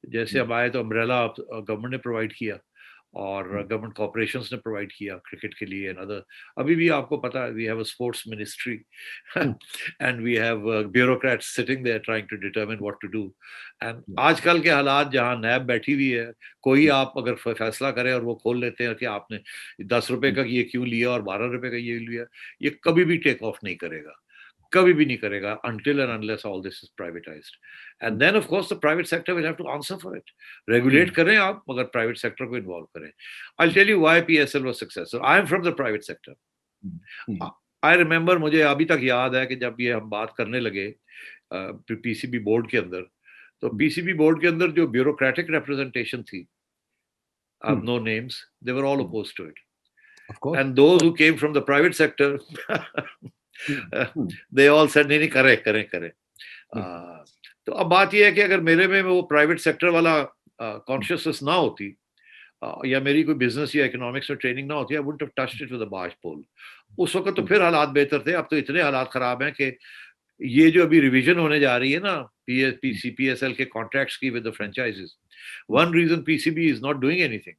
जैसे अब आए तो अम्ब्रेला गवर्नमेंट ने प्रोवाइड किया और गवर्नमेंट कॉर्पोरेशंस ने प्रोवाइड किया क्रिकेट के लिए एंड अदर. अभी भी आपको पता है we have a sports ministry and we have bureaucrats sitting there trying to determine what to do. And आजकल के हालात जहाँ नैब बैठी हुई है, कोई आप अगर फैसला करे और वो खोल लेते हैं कि आपने 10 रुपए का ये क्यों लिया और 12 रुपए का ये लिया, ये कभी भी टेक ऑफ नहीं करेगा, कभी भी नहीं करेगा until and unless all this is privatized. And then of course the private sector will have to answer for it. Regulate करें आप, मगर private sector को involve करें. I'll tell you why PSL was successful. I am from the private sector. I remember, मुझे अभी तक याद है कि जब ये हम बात करने लगे PCB बोर्ड के अंदर, तो PCB बोर्ड के अंदर जो bureaucratic representation थी, no names, they were all opposed to it.
Of course.
And those who came from the private sector they all said नहीं करें. तो अब बात ये है कि अगर मेरे में वो प्राइवेट सेक्टर वाला कॉन्शियसनेस ना होती या मेरी कोई बिजनेस या इकोनॉमिक्स में ट्रेनिंग ना होती, I wouldn't have touched it with a barge pole. उस वक्त तो फिर हालात बेहतर थे. अब तो इतने हालात खराब हैं कि ये जो अभी रिवीजन होने जा रही है ना PSL के कॉन्ट्रैक्ट्स की with the franchises, one reason PCB is not doing anything,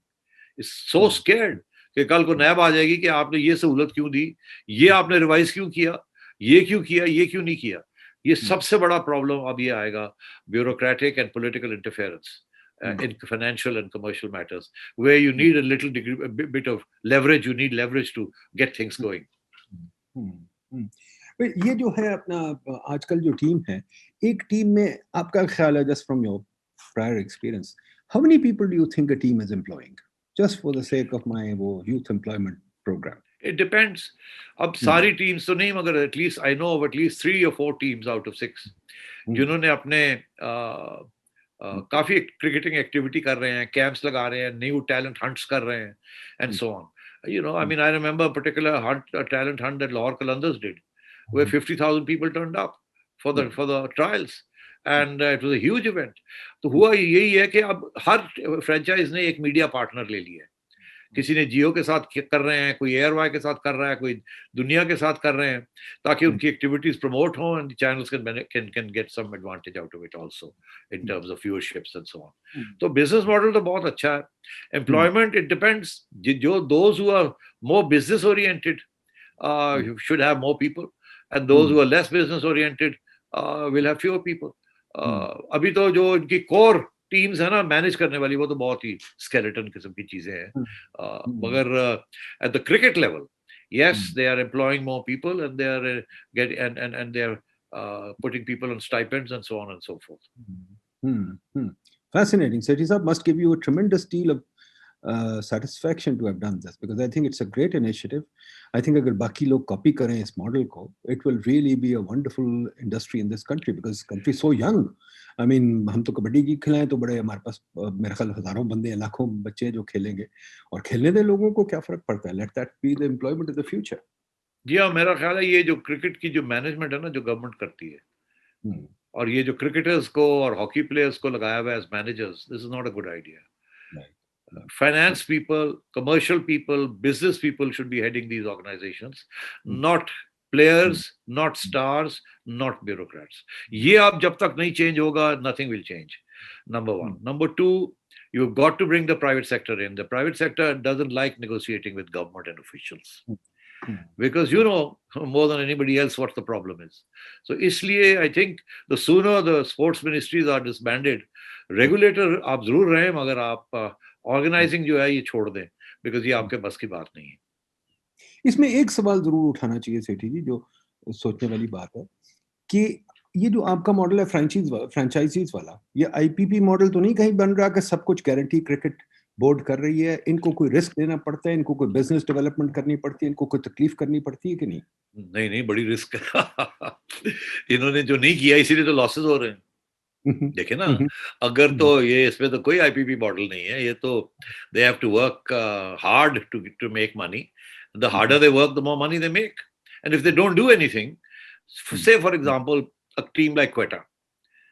is so scared कि कल को नैब आ जाएगी कि आपने ये सहूलत क्यों दी, ये आपने रिवाइज क्यों किया, ये क्यों किया, ये क्यों नहीं किया. ये सबसे बड़ा प्रॉब्लम अब ये आएगा, bureaucratic and political interference in financial and commercial matters where you need a little degree, a bit of leverage, you need leverage to get things going.
ये जो है अपना आजकल जो टीम है, एक टीम में आपका ख्याल है, just from your prior experience, how many people do you think a team is employing? Just for the sake of my वो youth employment program.
It depends. अब सारी टीम्स तो नहीं, मगर at least I know of at least 3 or 4 teams out of 6 जिन्होंने अपने काफी cricketing activity कर रहे हैं, कैंप्स लगा रहे हैं, न्यू टैलेंट हंट्स कर रहे हैं and so on. You know, I mean, I remember a particular talent hunt that Lahore Qalandars did, where 50,000 people turned up for the trials, and it was a huge event. तो हुआ यही है कि अब हर franchise ने एक media partner ले लिया है. किसी ने जियो के साथ कर रहे हैं, कोई एयरवाई के साथ कर रहा है, कोई दुनिया के साथ कर रहे हैं, ताकि उनकी एक्टिविटीज प्रमोट हो and channels can get some advantage out of it also in terms of viewerships and so on. तो बिजनेस मॉडल तो बहुत अच्छा है. Employment, it depends. जो those who are more business oriented should have more people, and those who are less business oriented will have fewer people. अभी तो जो इनकी कोर टीम्स है ना मैनेज करने वाली, वो तो बहुत ही स्केलेटन किस्म की चीजें हैं. मगर at the cricket level, yes, they are employing more people and they are and they are putting people on stipends and so on and so forth.
Fascinating. Sethi Sahab, must give you a tremendous deal of satisfaction to have done this because I think it's a great initiative. I think अगर बाकी लोग copy करें इस model को, it will really be a wonderful industry in this country because country is so young. I mean, हम तो कबड्डी की खिलाएं तो बड़े हमारे पास मेरे ख्याल हजारों बंदे लाखों बच्चे हैं जो खेलेंगे और खेलने दे लोगों को क्या फर्क पड़ता है. Let that be the employment of the future.
जी हाँ, मेरा ख्याल है ये जो क्रिकेट की जो मैनेजमेंट है ना, जो गवर्नमेंट करती है, और ये जो क्रिकेटर्स को और हॉकी प्लेयर्स को लगाया हुआ है as managers, this is not a good idea. Finance people, commercial people, business people should be heading these organizations, not players, not stars, not bureaucrats. ये आप जब तक नहीं change होगा, nothing will change. Number one. Number two, you've got to bring the private sector in. The private sector doesn't like negotiating with government and officials. Because you know more than anybody else what the problem is. So इसलिए I think the sooner the sports ministries are disbanded, regulator आप जरूर रहें मगर आप organising जो है ये छोड़ दें बिकॉज ये आपके बस की बात नहीं है.
इसमें एक सवाल जरूर उठाना चाहिए सेठी जी जो सोचने वाली बात है कि ये जो आपका मॉडल है फ्रेंचाइजीज वाला, ये आईपीपी मॉडल तो नहीं कहीं बन रहा कि सब कुछ गारंटी क्रिकेट बोर्ड कर रही है, इनको कोई रिस्क लेना पड़ता है, इनको कोई बिजनेस डेवलपमेंट करनी पड़ती है, इनको कोई तकलीफ करनी पड़ती है कि नहीं?
नहीं, बड़ी रिस्क इन्होंने जो नहीं किया इसीलिए तो लॉसेस हो रहे हैं. देखिए ना, अगर तो ये इसमें तो कोई आईपीपी मॉडल नहीं है, ये तो they have to work hard to make money. The harder they work the more money they make. And if they don't do anything, say for example a team like Quetta,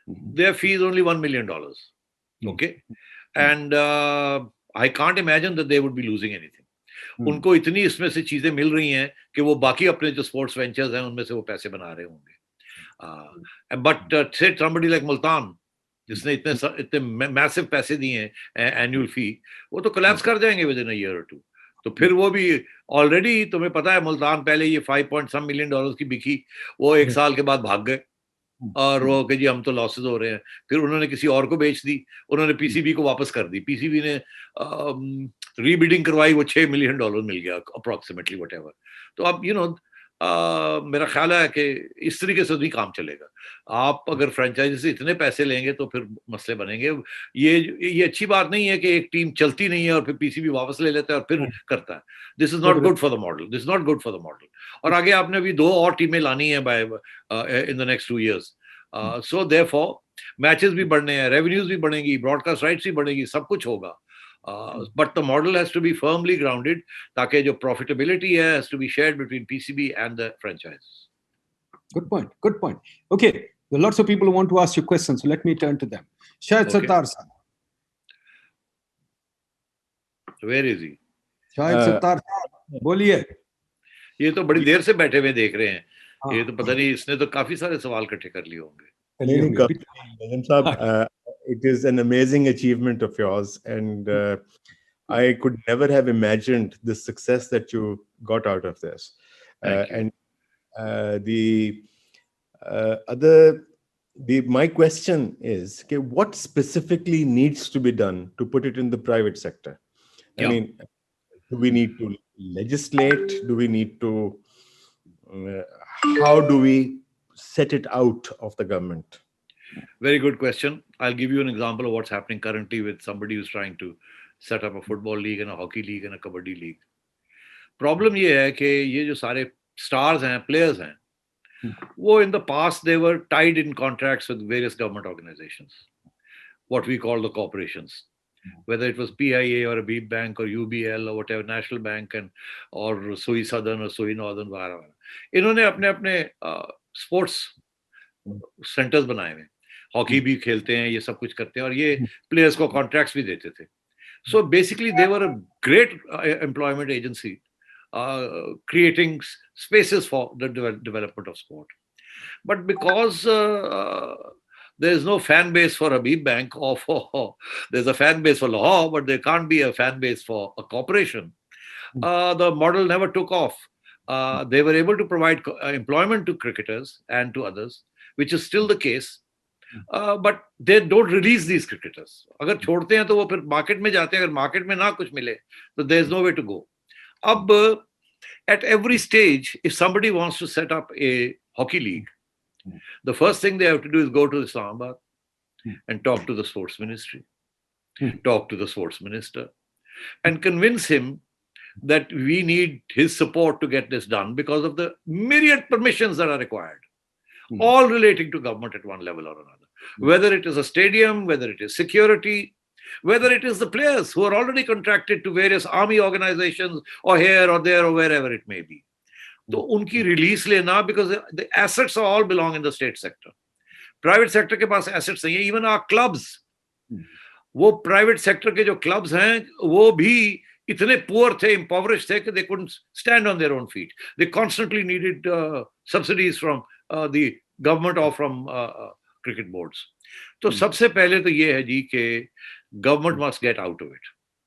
their fee is only $1 million, okay, and I can't imagine that they would be losing anything. उनको इतनी इसमें से चीजें मिल रही हैं कि वो बाकी अपने जो स्पोर्ट्स वेंचर्स हैं उनमें से वो पैसे बना रहे होंगे. But say somebody like Multan जिसने इतने मैसिव पैसे दिए हैं एनुअल फी, वो तो कोलैप्स कर जाएंगे विद इन अ ईयर और टू. तो फिर वो भी ऑलरेडी तुम्हें पता है मुल्तान पहले ये $5 million की बिकी, वो एक साल के बाद भाग गए और वो कि जी हम तो लॉसेस हो रहे हैं. फिर उन्होंने किसी और को बेच दी, उन्होंने पीसीबी को वापस कर दी. पीसीबी ने रीबिडिंग करवाई, वो $6 million मिल गया अप्रोक्सीमेटली व्हाटएवर. तो अब यू नो मेरा ख्याल है कि इस तरीके से नहीं काम चलेगा. आप अगर फ्रेंचाइजी से इतने पैसे लेंगे तो फिर मसले बनेंगे. ये अच्छी बात नहीं है कि एक टीम चलती नहीं है और फिर पीसीबी वापस ले लेता है और फिर करता है. This is not good for the model. This is not good for the model. और आगे आपने अभी 2 और टीमें लानी है by in the next 2 years. So therefore matches भी बढ़ने हैं, रेवेन्यूज भी बढ़ेंगी, ब्रॉडकास्ट राइट्स भी बढ़ेगी, सब कुछ होगा. But the model has to be firmly grounded ताकि जो profitability has to be shared between PCB and the franchise.
Good point. Good point. Okay, there are lots of people who want to ask you questions, so let me turn to them. Shahid Sattar sir.
Where is he?
Shahid Sattar sir, बोलिए.
ये तो बड़ी देर से बैठे हुए देख रहे हैं. ये तो पता नहीं, इसने तो काफी सारे सवाल इकट्ठे कर लिए होंगे.
Nazim Saab, it is an amazing achievement of yours, and I could never have imagined the success that you got out of this. And my question is, okay, what specifically needs to be done to put it in the private sector? I mean, do we need to legislate? Do we need to? How do we set it out of the government?
Very good question. I'll give you an example of what's happening currently with somebody who's trying to set up a football league and a hockey league and a kabaddi league. Problem ये है कि ये जो सारे stars हैं, players हैं, वो in the past they were tied in contracts with various government organizations, what we call the corporations, whether it was PIA or a Beep Bank or UBL or whatever, National Bank and or Sui Southern or Sui Northern वगैरह. इन्होंने अपने sports centres बनाए हुए, hockey भी खेलते हैं, ये सब कुछ करते हैं और ये प्लेयर्स को कॉन्ट्रैक्ट्स भी देते थे. So basically they were a great employment agency creating spaces for the development of sport. But because there is no fan base for a Beep Bank or there's a fan base for Lahore, but there can't be a fan base for a corporation. The model never took off. They were able to provide employment to cricketers and to others, which is still the case. But they don't release these cricketers. अगर छोड़ते हैं तो वो फिर market में जाते हैं. अगर मार्केट में ना कुछ मिले तो there is no way to go. Ab, at every stage, if somebody wants to set up a hockey league, the first thing they have to do is go to Islamabad and talk to the sports ministry, talk to the sports minister, and convince him that we need his support to get this done because of the myriad permissions that are required, all relating to government at one level or another. Whether it is a stadium, whether it is security, whether it is the players who are already contracted to various army organizations or here or there or wherever it may be. तो उनकी release लेना, because the assets all belong in the state sector. Private sector के पास assets नहीं है. Even our clubs, वो private sector के जो clubs हैं, वो भी इतने poor थे, impoverished थे कि they couldn't stand on their own feet. They constantly needed subsidies from the government or from cricket boards. तो सबसे पहले तो ये है जी कि government must get out of it.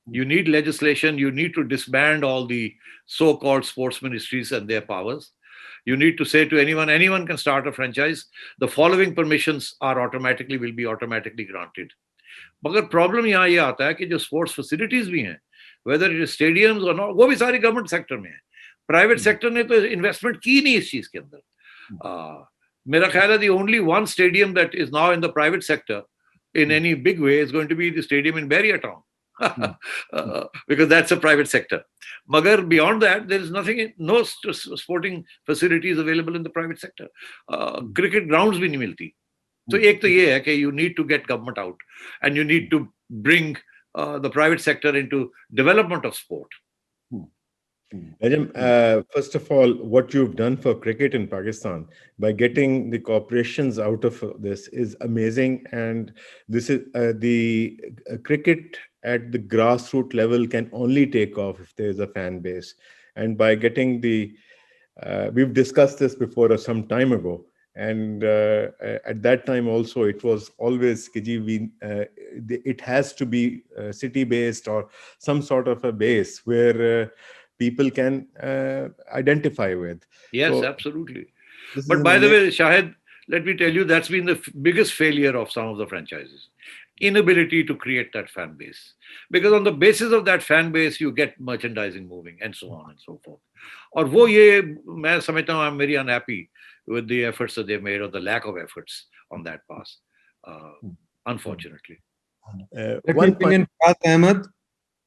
You need legislation. You need to disband all the so-called sports ministries and their powers. You need to say to anyone can start a franchise. The following permissions will be automatically granted. मगर problem यहाँ ये आता है कि जो sports facilities भी हैं, whether it is stadiums or not, वो भी सारी government sector में है. Private sector ने तो investment की नहीं इस चीज के अंदर. मेरा ख्याल है the only one stadium that is now in the private sector in any big way is going to be the stadium in Barriatown. Because that's a private sector. Magar beyond that, there is nothing, no sporting facilities available in the private sector. Cricket grounds bhi nahi milti. So ek to ye hai कि you need to get government out and you need to bring the private sector into development of sport.
Najam, first of all, what you've done for cricket in Pakistan by getting the corporations out of this is amazing. And this is the cricket at the grassroots level can only take off if there is a fan base. And by getting we've discussed this before some time ago. And at that time also, it was always, it has to be city-based or some sort of a base where people can identify with.
Yes, so, absolutely. But by the way, Shahid, let me tell you, that's been the biggest failure of some of the franchises. Inability to create that fan base. Because on the basis of that fan base, you get merchandising moving and so on and so forth. और वो ये मैं समझता हूँ, I'm very unhappy with the efforts that they made or the lack of efforts on that pass, unfortunately.
One point. Faraz Ahmed,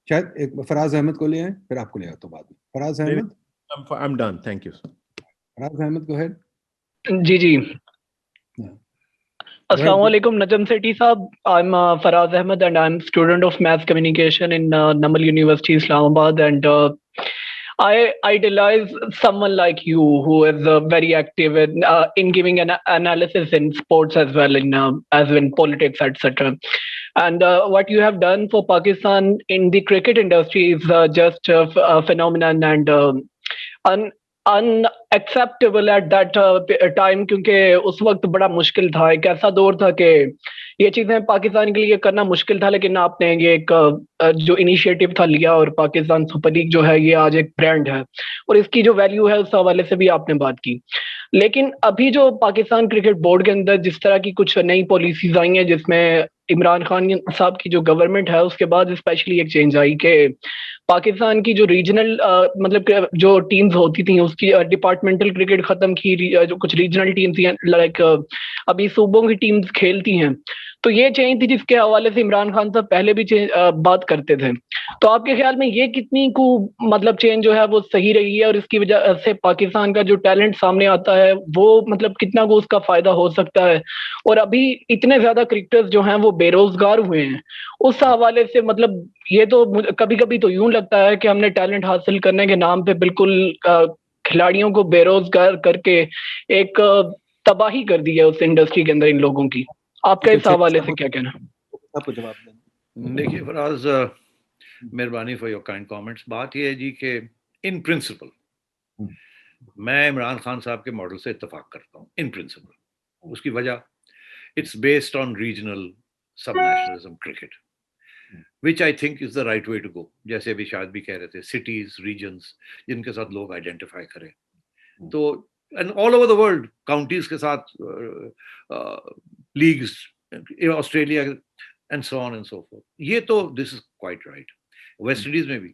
शायद एक फराज अहमद को ले आए, फिर आपको ले आए तो बाद में. Faraz Ahmad.
I'm done. Thank you.
Faraz Ahmad, go ahead.
Ji. Assalamu alaikum, Najam Sethi Saab. I'm Faraz Ahmed and I'm student of mass communication in Namal University, Islamabad. And I idolize someone like you who is very active in giving an analysis in sports as well, as in politics, etc. And what you have done for Pakistan in the cricket industry is just a phenomenon and unacceptable at that time, क्योंकि उस वक्त बड़ा मुश्किल था. एक ऐसा दौर था कि ये चीजें पाकिस्तान के लिए करना मुश्किल था, लेकिन आपने ये एक जो इनिशिएटिव था लिया और पाकिस्तान सुपर लीग जो है ये आज एक ब्रांड है और इसकी जो वैल्यू है उस हवाले से भी आपने बात की. लेकिन अभी जो पाकिस्तान क्रिकेट बोर्ड के अंदर जिस तरह की कुछ नई पॉलिसीज आई हैं, जिसमें इमरान खान साहब की जो गवर्नमेंट है उसके बाद स्पेशली एक चेंज आई कि पाकिस्तान की जो रीजनल मतलब जो टीम्स होती थी उसकी डिपार्टमेंटल क्रिकेट खत्म की, जो कुछ रीजनल टीम्स लाइक अभी सूबों की टीम्स खेलती हैं. तो ये चेंज थी जिसके हवाले से इमरान खान साहब पहले भी बात करते थे. तो आपके ख्याल में ये कितनी को मतलब चेंज जो है वो सही रही है और इसकी वजह से पाकिस्तान का जो टैलेंट सामने आता है वो मतलब कितना को उसका फायदा हो सकता है? और अभी इतने ज्यादा क्रिकेटर्स जो हैं वो बेरोजगार हुए हैं, उस हवाले से मतलब ये तो कभी कभी तो यूं लगता है कि हमने टैलेंट हासिल करने के नाम पे बिल्कुल खिलाड़ियों को बेरोजगार करके एक तबाही कर दी है उस इंडस्ट्री के अंदर इन लोगों की. आपका इस हवाले से क्या कहना?
आपको जवाब दें.
देखिए फराज, मेहरबानी फॉर योर काइंड कमेंट्स. बात ये है जी कि इन प्रिंसिपल मैं इमरान खान साहब के मॉडल से इत्तेफाक करता हूँ. इन प्रिंसिपल उसकी वजह it's based on regional subnationalism cricket, which I think is the right way to go. जैसे अभी शायद भी कह रहे थे, सिटीज रीजन्स जिनके साथ लोग आइडेंटिफाई करें, तो and all over the world counties के साथ leagues, Australia and so on and so fourth. ये तो this is quite right. West Indies में भी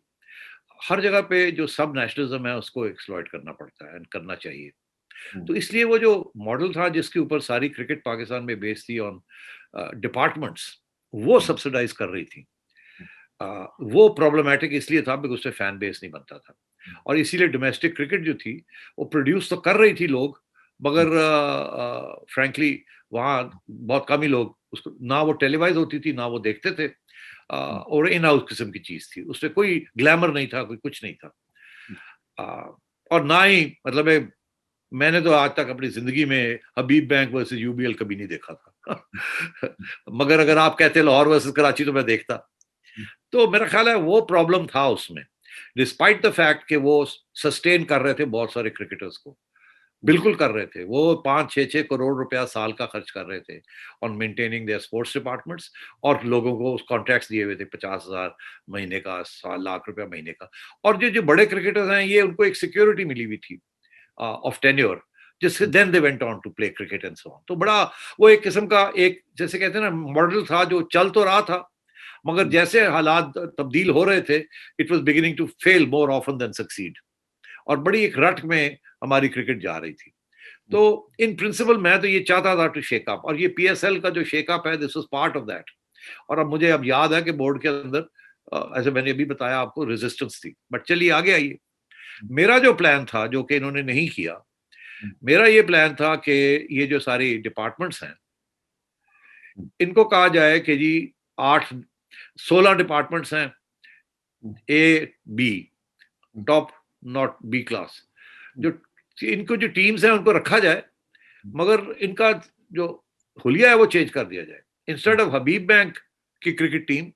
हर जगह पे जो सब नेशनलिज्म है उसको एक्सप्लॉइट करना पड़ता है एंड करना चाहिए. तो इसलिए वो जो मॉडल था जिसके ऊपर सारी क्रिकेट पाकिस्तान में बेस्ड थी ऑन डिपार्टमेंट्स, वो सब्सिडाइज कर रही थी. वो प्रॉब्लमेटिक इसलिए था बिकॉज उससे फैन बेस नहीं बनता था, और इसीलिए डोमेस्टिक क्रिकेट जो थी वो प्रोड्यूस तो कर रही थी लोग, मगर फ्रैंकली वहाँ बहुत कम ही लोग उसको, ना वो टेलीवाइज होती थी ना वो देखते थे, और इन हाउस किस्म की चीज थी, उसमें कोई ग्लैमर नहीं था, कोई कुछ नहीं था, और ना ही मतलब मैंने तो आज तक अपनी जिंदगी में हबीब बैंक वर्सेस यूबीएल कभी नहीं देखा था मगर अगर आप कहते लाहौर वर्सेस कराची तो मैं देखता। तो मेरा ख्याल है वो प्रॉब्लम था उसमें, डिस्पाइट द फैक्ट कि वो सस्टेन कर रहे थे बहुत सारे क्रिकेटर्स को, बिल्कुल कर रहे थे, वो 5-6 करोड़ रुपया साल का खर्च कर रहे थे on maintaining their sports departments, और लोगों को कॉन्ट्रैक्ट्स दिए हुए थे 50,000 महीने का, 1,00,000 रुपया महीने का, और जो जो बड़े क्रिकेटर्स हैं ये उनको एक सिक्योरिटी मिली हुई थी ऑफ टेन्योर, जिससे then they went on to play cricket and so on. तो बड़ा वो एक किस्म का एक जैसे कहते हैं ना मॉडल था जो चल तो रहा था, मगर जैसे हालात तब्दील हो रहे थे it was beginning to fail more often than succeed, और बड़ी एक रट में हमारी क्रिकेट जा रही थी। तो इन प्रिंसिपल मैं तो ये चाहता था टू शेक अप, और ये पीएसएल का जो शेक अप है this was part of that. और अब मुझे अब याद है कि बोर्ड के अंदर ऐसे मैंने अभी बताया आपको रेजिस्टेंस थी, बट चलिए आगे आइए। मेरा जो प्लान था जो कि इन्होंने नहीं किया, मेरा ये प्लान था कि ये जो सारी डिपार्टमेंट्स हैं इनको कहा जाए कि जी 16 डिपार्टमेंट्स हैं, A B top not B class, जो इनको जो टीम्स हैं उनको रखा जाए, मगर इनका जो हुलिया है वो चेंज कर दिया जाए। इंस्टेड ऑफ हबीब बैंक की क्रिकेट टीम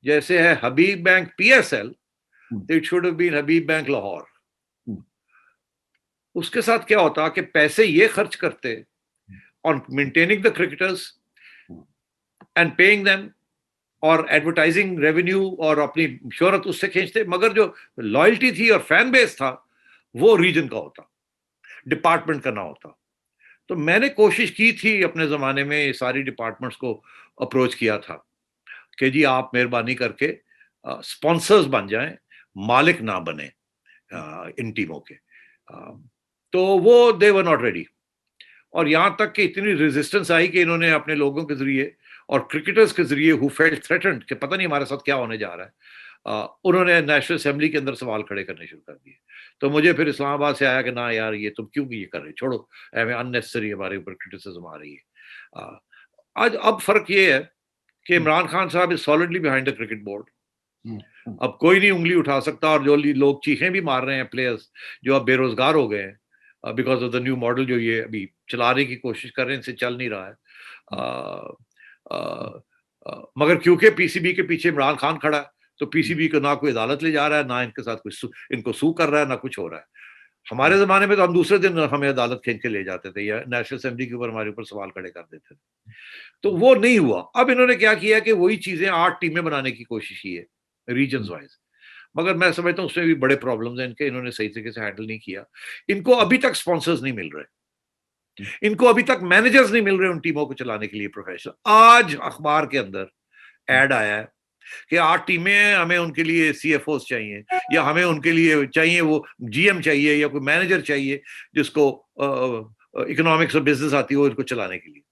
जैसे है Habib Bank PSL, it should have been Habib Bank Lahore. उसके साथ क्या होता कि पैसे ये खर्च करते on maintaining the cricketers and paying them, और एडवर्टाइजिंग रेवेन्यू और अपनी शोहरत उससे खींचते, मगर जो लॉयल्टी थी और फैन बेस था वो रीजन का होता, डिपार्टमेंट का ना होता। तो मैंने कोशिश की थी अपने जमाने में, ये सारी डिपार्टमेंट्स को अप्रोच किया था कि जी आप मेहरबानी करके स्पॉन्सर्स बन जाएं, मालिक ना बने इन टीमों के। तो वो दे वर नॉट रेडी, और यहां तक कि इतनी रेजिस्टेंस आई कि इन्होंने अपने लोगों के जरिए और क्रिकेटर्स के जरिए हु फेल्ट थ्रेटन्ड कि पता नहीं हमारे साथ क्या होने जा रहा है, उन्होंने नेशनल असेंबली के अंदर सवाल खड़े करने शुरू कर दिए। तो मुझे फिर इस्लामाबाद से आया कि ना यार ये तुम क्यों ये कर रहे, छोड़ो, हमें अननेसेसरी हमारे ऊपर क्रिटिसिज्म आ रही है। आज अब फर्क ये है कि इमरान खान साहब is solidly behind the cricket board, अब कोई नहीं उंगली उठा सकता, और जो लोग चीखें भी मार रहे हैं प्लेयर्स जो अब बेरोजगार हो गए हैं because of the new model जो ये अभी चलाने की कोशिश कर रहे हैं, इनसे चल नहीं रहा है। मगर क्योंकि पीसीबी के पीछे इमरान खान खड़ा है तो पीसीबी को ना कोई अदालत ले जा रहा है, ना इनके साथ कुछ इनको सू कर रहा है, ना कुछ हो रहा है। हमारे जमाने में तो हम दूसरे दिन हमें अदालत खींच के ले जाते थे या नेशनल असेंबली के ऊपर हमारे ऊपर सवाल खड़े कर देते थे, तो वो नहीं हुआ। अब इन्होंने क्या किया कि वही चीजें 8 टीमें बनाने की कोशिश की है रीजन वाइज, मगर मैं समझता हूँ उसमें भी बड़े प्रॉब्लम्स हैं इनके, इन्होंने सही तरीके से हैंडल नहीं किया। इनको अभी तक स्पॉन्सर्स नहीं मिल रहे, इनको अभी तक मैनेजर्स नहीं मिल रहे उन टीमों को चलाने के लिए प्रोफेशनल। आज अखबार के अंदर ऐड आया है कि 8 टीमें हैं, हमें उनके लिए सीएफओस चाहिए, या हमें उनके लिए चाहिए वो जीएम चाहिए, या कोई मैनेजर चाहिए जिसको इकोनॉमिक्स और बिजनेस आती हो इनको चलाने के लिए।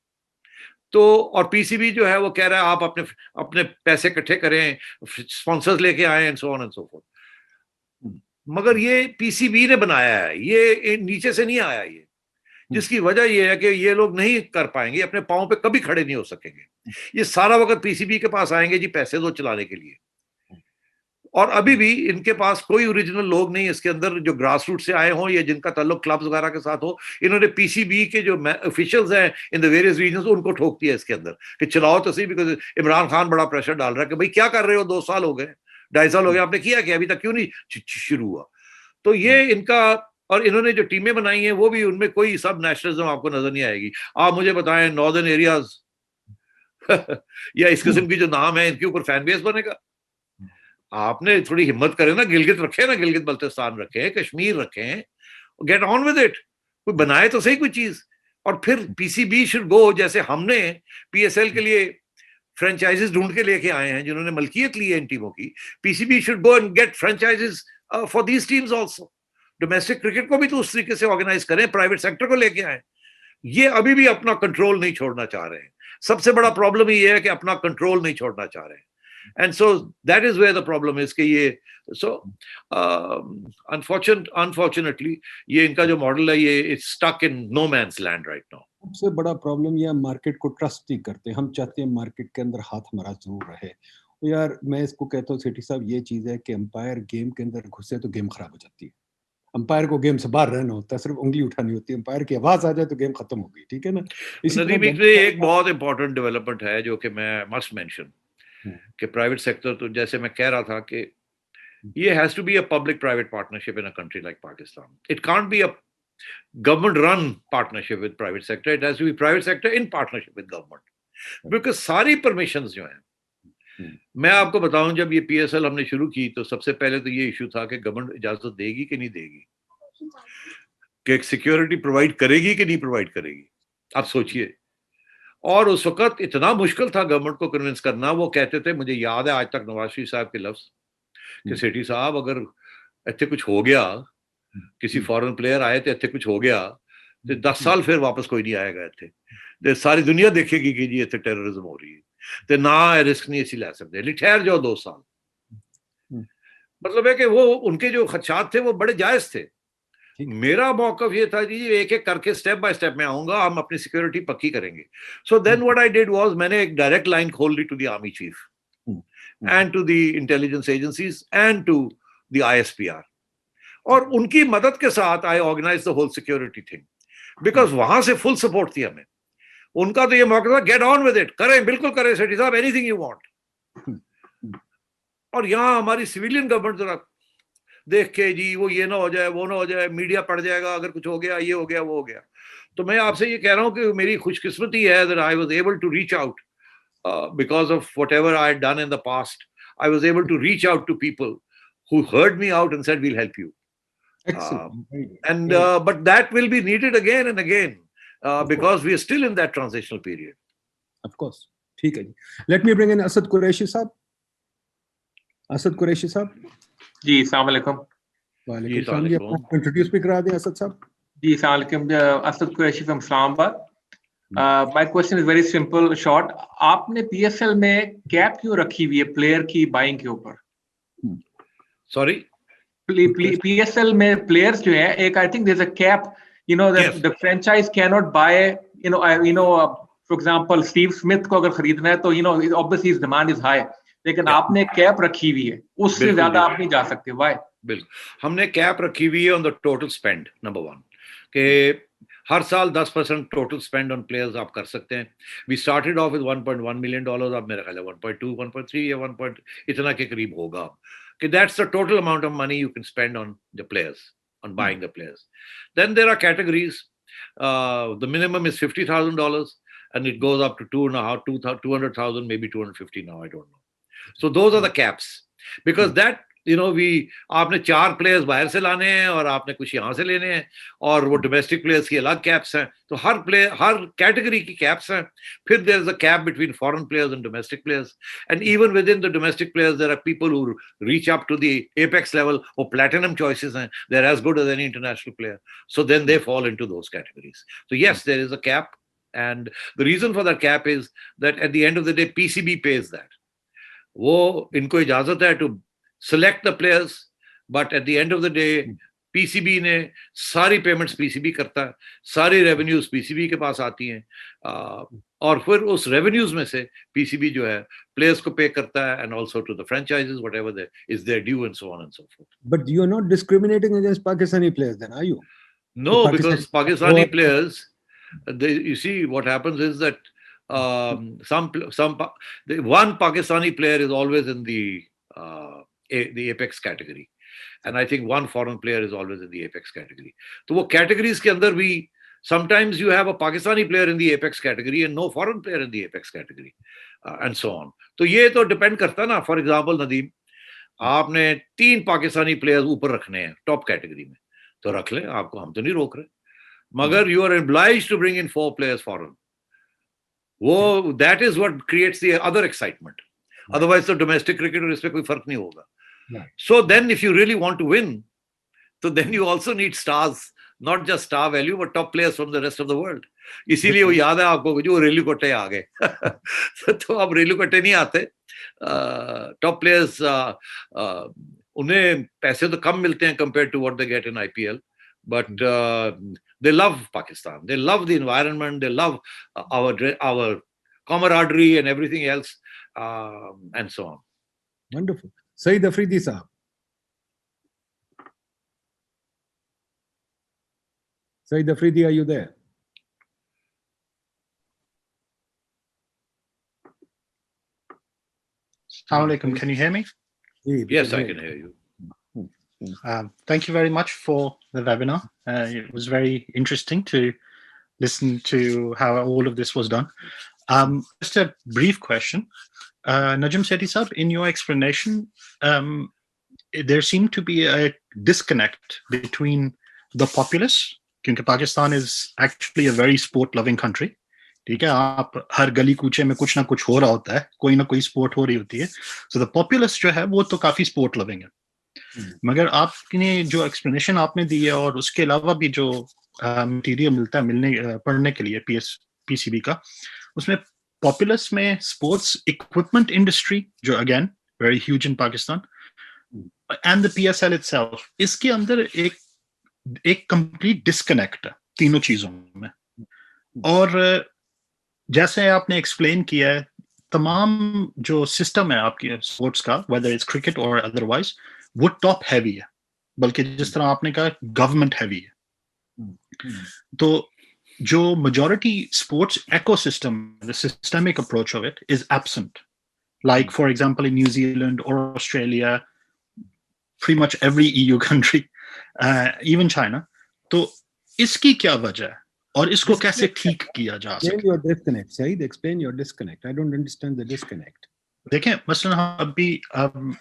तो और पीसीबी जो है वो कह रहा है आप अपने अपने पैसे इकट्ठे करें, स्पॉन्सर्स लेके आए and so on and so fourth. मगर ये पीसीबी ने बनाया है, ये नीचे से नहीं आया ये, जिसकी वजह ये है कि ये लोग नहीं कर पाएंगे, अपने पांव पे कभी खड़े नहीं हो सकेंगे। ये सारा वक्त पीसीबी के पास आएंगे जी पैसे दो चलाने के लिए, और अभी भी इनके पास कोई ओरिजिनल लोग नहीं इसके अंदर जो ग्रास रूट से आए हों या जिनका ताल्लुक क्लब्स वगैरह के साथ हो। इन्होंने पीसीबी के जो ऑफिशियल्स हैं इन द वेरियस रीजन्स उनको ठोक दिया इसके अंदर कि चलाओ तो सही, बिकॉज इमरान खान बड़ा प्रेशर डाल रहा है कि भाई क्या कर रहे हो, 2 साल हो गए, 2.5 साल हो गए, आपने किया क्या, अभी तक क्यों नहीं शुरू हुआ। तो ये इनका, और इन्होंने जो टीमें बनाई हैं वो भी उनमें कोई सब नेशनलिज्म आपको नजर नहीं आएगी। आप मुझे बताएं नॉर्दर्न एरियाज या इस किस्म की जो नाम है इनके ऊपर फैन बेस बनेगा। आपने थोड़ी हिम्मत करें ना, गिलगित रखे ना, गिलगित बल्तिस्तान रखें, कश्मीर रखें, गेट ऑन विद इट, कोई बनाए तो सही कोई चीज। और फिर पीसीबी शुड गो, जैसे हमने पीएसएल के लिए फ्रेंचाइजेस ढूंढ के लेके आए हैं जिन्होंने मलकियत ली है इन टीमों की, PCB should go and get franchises for these teams also. Domestic cricket को भी तो उस तरीके से ऑर्गेनाइज करें, प्राइवेट सेक्टर को लेके आए। ये अभी भी अपना कंट्रोल नहीं छोड़ना चाह रहे हैं। सबसे बड़ा प्रॉब्लम ये है कि अपना कंट्रोल नहीं छोड़ना चाह रहे हैं। And so that is where the problem is कि ये so unfortunately ये इनका जो मॉडल है ये it's stuck in no man's land right now.
सबसे बड़ा प्रॉब्लम ये मार्केट को ट्रस्ट नहीं करते. हम चाहते हैं मार्केट के अंदर हाथ हमारा जरूर रहे. यार मैं इसको कहता हूँ सेठी साहब, ये चीज है कि अंपायर गेम के अंदर घुसे तो गेम खराब हो जाती है. अंपायर को गेम से बाहर रहना होता है, सिर्फ उंगली उठानी होती है. अंपायर की आवाज आ जाए तो गेम खत्म हो गई. ठीक है ना.
नदीम, एक बहुत इंपॉर्टेंट डेवलपमेंट है जो कि मैं मस्ट मेंशन कि प्राइवेट सेक्टर, तो जैसे मैं कह रहा था कि ये has to be a public private partnership in a country like Pakistan. It can't be a government run partnership with private sector. It has to be private sector in partnership with government, because सारी permissions जो हैं, मैं आपको बताऊं जब ये PSL हमने शुरू की तो सबसे पहले तो ये इशू था कि गवर्नमेंट इजाजत देगी कि नहीं देगी, कि एक सिक्योरिटी प्रोवाइड करेगी कि नहीं प्रोवाइड करेगी. आप सोचिए. और उस वक्त इतना मुश्किल था गवर्नमेंट को कन्विंस करना. वो कहते थे, मुझे याद है आज तक नवाज शरीफ साहब के लफ्ज कि सेठी साहब अगर इतने कुछ हो गया, किसी फॉरेन प्लेयर आए तो इतने कुछ हो गया तो 10 साल फिर वापस कोई नहीं आएगा इतने. तो सारी दुनिया देखेगी कि जी इतने टेररिज्म हो रही है, तो ना रिस्क नहीं ऐसी ले सकते, ठहर जाओ 2 साल. मतलब है कि वो उनके जो खदशात थे वो बड़े जायज थे. मेरा मौकफ ये था जी एक एक करके स्टेप बाय स्टेप में आऊंगा, हम अपनी सिक्योरिटी पक्की करेंगे. So then what I did was, मैंने एक डायरेक्ट लाइन खोल दी to the army chief and to the intelligence agencies and to the ISPR, और उनकी मदद के साथ I organise the whole security thing, because वहां से फुल सपोर्ट थी हमें. उनका तो ये मौका था, गेट ऑन विद इट, करें, बिल्कुल करें सेठी साहब, एनीथिंग यू वांट. और यहाँ हमारी सिविलियन गवर्नमेंट जरा देख के जी वो ये ना हो जाए, वो ना हो जाए, मीडिया पड़ जाएगा अगर कुछ हो गया, ये हो गया, वो हो गया. तो मैं आपसे ये कह रहा हूँ कि मेरी खुशकिस्मती है that I was able to reach out because of whatever I had done in the past. I was able to reach out to people who heard me out and said, we'll help you. But that will be needed again and again because we are still in that transitional period.
Of course. ठीक है जी. Let me bring in Asad Qureshi साहब. Asad Qureshi साहब.
जी, अस्सलाम वालेकुम.
वालेकुम सलाम जी. आप introduce भी करा दें असद साहब.
जी, अस्सलाम वालेकुम. Asad Qureshi from Islamabad. My question is very simple, short. आपने PSL में कैप क्यों रखी हुई है प्लेयर की बाइंग के ऊपर?
Sorry?
PSL में प्लेयर्स जो है, एक I think there's a cap, you know, that the franchise cannot buy, for example, Steve Smith को अगर खरीदना है तो obviously his demand is high. लेकिन आपने कैप रखी हुई है, उससे ज्यादा आप नहीं जा सकते. Why?
बिल्कुल, हमने कैप रखी हुई है on the total spend, number one, कि हर साल 10% total spend on players आप कर सकते हैं. We started off with $1.1 million, अब मेरा ख्याल है 1.2, 1.3 या 1. इतना के करीब होगा. Okay, that's the total amount of money you can spend on the players, on buying the players. Then there are categories. The minimum is $50,000 and it goes up to 200,000, maybe 250 now, I don't know. So those are the caps. Because that, आपने 4 players बाहर से लाने हैं और आपने कुछ यहाँ से लेने हैं, और वो डोमेस्टिक प्लेयर्स की अलग कैप्स हैं. तो हर कैटेगरी की कैप्स हैं. फिर there is a cap between foreign players and domestic players, and even within the domestic players there are people who reach up to the apex level. वो platinum choices हैं, they are as good as any international player, so then they fall into those categories. So yes, there is a cap, and the reason for that cap is that at the end of the day PCB pays that. वो इनको इजाजत है to select the players, but at the end of the day PCB ने सारी payments PCB करता है, सारी revenues PCB के पास आती हैं, और फिर उस रेवेन्यूज में से PCB जो है प्लेयर्स को पे करता है, and also to the franchises whatever is their due and so on and so forth.
But you are not discriminating against Pakistani players then, are you?
No, because Pakistani players, you see what happens is that one Pakistani player is always in the apex category, and I think one foreign player is always in the apex category. So वो categories के अंदर भी sometimes you have a Pakistani player in the apex category and no foreign player in the apex category, and so on. तो ये तो depend करता ना. For example, Nadeem, आपने 3 पाकिस्तानी प्लेयर्स ऊपर रखने हैं टॉप कैटेगरी में, तो रख लें, आपको हम तो नहीं रोक रहे, मगर you are obliged to bring in 4 players foreign. वो that is what creates the other excitement. Otherwise तो domestic cricket और इस पे कोई फर्क नहीं होगा. So then if you really want to win, so then you also need stars not just star value, but top players from the rest of the world. इसीलिए वो याद है आपको जो रेलू कोटे आ गए. तो अब रेलू कोटे नहीं आते. Top players, उन्हें पैसे तो कम मिलते हैं compared to what they get in IPL, but they love Pakistan. They love the environment. They love our camaraderie and everything else, and so on.
Wonderful. Saeed Afridi sahab. Saeed Afridi, are you there?
Assalamu alaikum. Can you hear me?
Yes, I can hear you.
Thank you very much for the webinar. It was very interesting to listen to how all of this was done. Just a brief question. Najam Sethi Sahab, in your explanation, there seemed to be a disconnect between the populace, because Pakistan is actually a very sport-loving country. ठीक है, आप हर गली कूचे में कुछ ना कुछ हो रहा होता है, कोई ना कोई स्पोर्ट हो रही होती है. सो द पॉपुलस जो है वो तो काफी स्पोर्ट लविंग है. मगर आपने जो एक्सप्लेनेशन आपने दी है और उसके अलावा भी जो मटेरियल मिलता है पढ़ने के लिए पीसीबी का, उसमें पॉपुलस में स्पोर्ट्स इक्विपमेंट इंडस्ट्री जो again very huge in Pakistan and the PSL itself, इसके अंदर एक कंप्लीट डिस्कनेक्ट है तीनों चीजों में. और जैसे आपने एक्सप्लेन किया है, तमाम जो सिस्टम है आपकी स्पोर्ट्स का, वेदर इट्स क्रिकेट और अदरवाइज, वो टॉप हैवी है, बल्कि जिस तरह आपने कहा गवर्नमेंट हैवी है. तो जो majority sports ecosystem, the systemic approach of it is absent. Like, for example, in New Zealand or Australia, pretty much every EU country, even China. तो इसकी क्या वजह है और इसको कैसे ठीक किया जा सकता है?
Explain your disconnect, Saeed. Explain your disconnect. I don't understand the disconnect.
देखें, मसलन हम अभी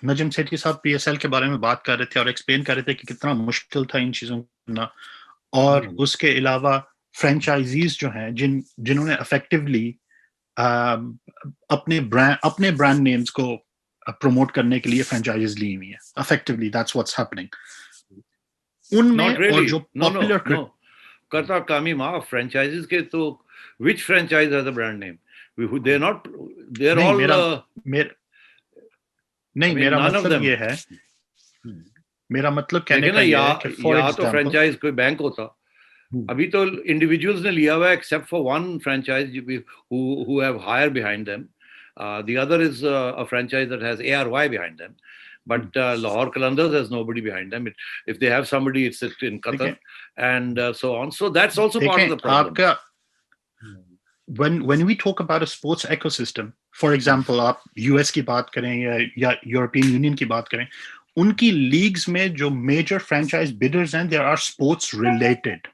नजम सेठी साहब पीएसएल के बारे में बात कर रहे थे और एक्सप्लेन कर रहे थे कि कितना मुश्किल था इन चीजों को करना, और उसके अलावा फ्रेंचाइजीज जो हैं जिन्होंने इफेक्टिवली अपने ब्रांड नेम्स को प्रमोट करने के लिए फ्रेंचाइजीज ली हुई है. इफेक्टिवली दैट्स व्हाट्स हैपनिंग उनमें. और जो पॉपुलर
करता कामी माफ फ्रेंचाइजीज के, तो which franchise has a brand name? They're not, they're all
नहीं, मेरा मतलब ये है, मेरा मतलब कहने का ये है कि फॉर एग्जांपल
तो फ्रेंचाइज कोई बैंक होता, अभी तो इंडिविजुअल्स ने लिया हुआ है, except for one franchise who have hire behind them. The other is a franchise that has ARY behind them, but Lahore Qalandars has nobody behind them. If they have somebody, it's in Qatar, and so on. So that's also part of the problem.
When we talk about a sports ecosystem, for example, आप US की बात करें या European Union की बात करें, उनकी leagues में जो major franchise bidders हैं, there are sports related.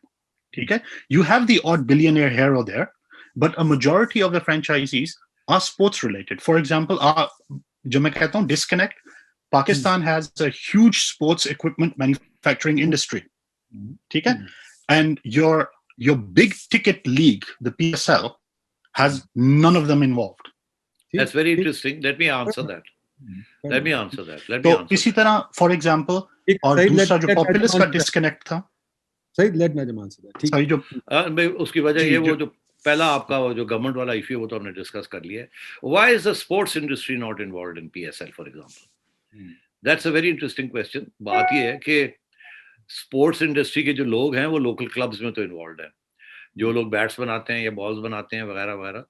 ठीक है? You have the odd billionaire here or there, but a majority of the franchisees are sports related. For example, जो मैं कहता हूँ disconnect, Pakistan has a huge sports equipment manufacturing industry. ठीक है? And your big ticket league, the PSL, has none of them involved.
That's very interesting. Let me answer that.
तो इसी तरह, for example, और दूसरा जो populace का disconnect था,
Saeed, let Najam answer that. ठीक
सही जो
उसकी वजह ये वो जो पहला आपका वो जो गवर्नमेंट वाला इश्यू, वो तो हमने डिस्कस कर लिया है. Why is the sports industry not involved in PSL, for example? That's a very interesting question. बात ये है कि स्पोर्ट्स इंडस्ट्री के जो लोग हैं वो लोकल क्लब्स में तो इन्वॉल्व हैं. जो लोग बैट्स बनाते हैं या बॉल्स बनाते हैं वगैरह वगैरह,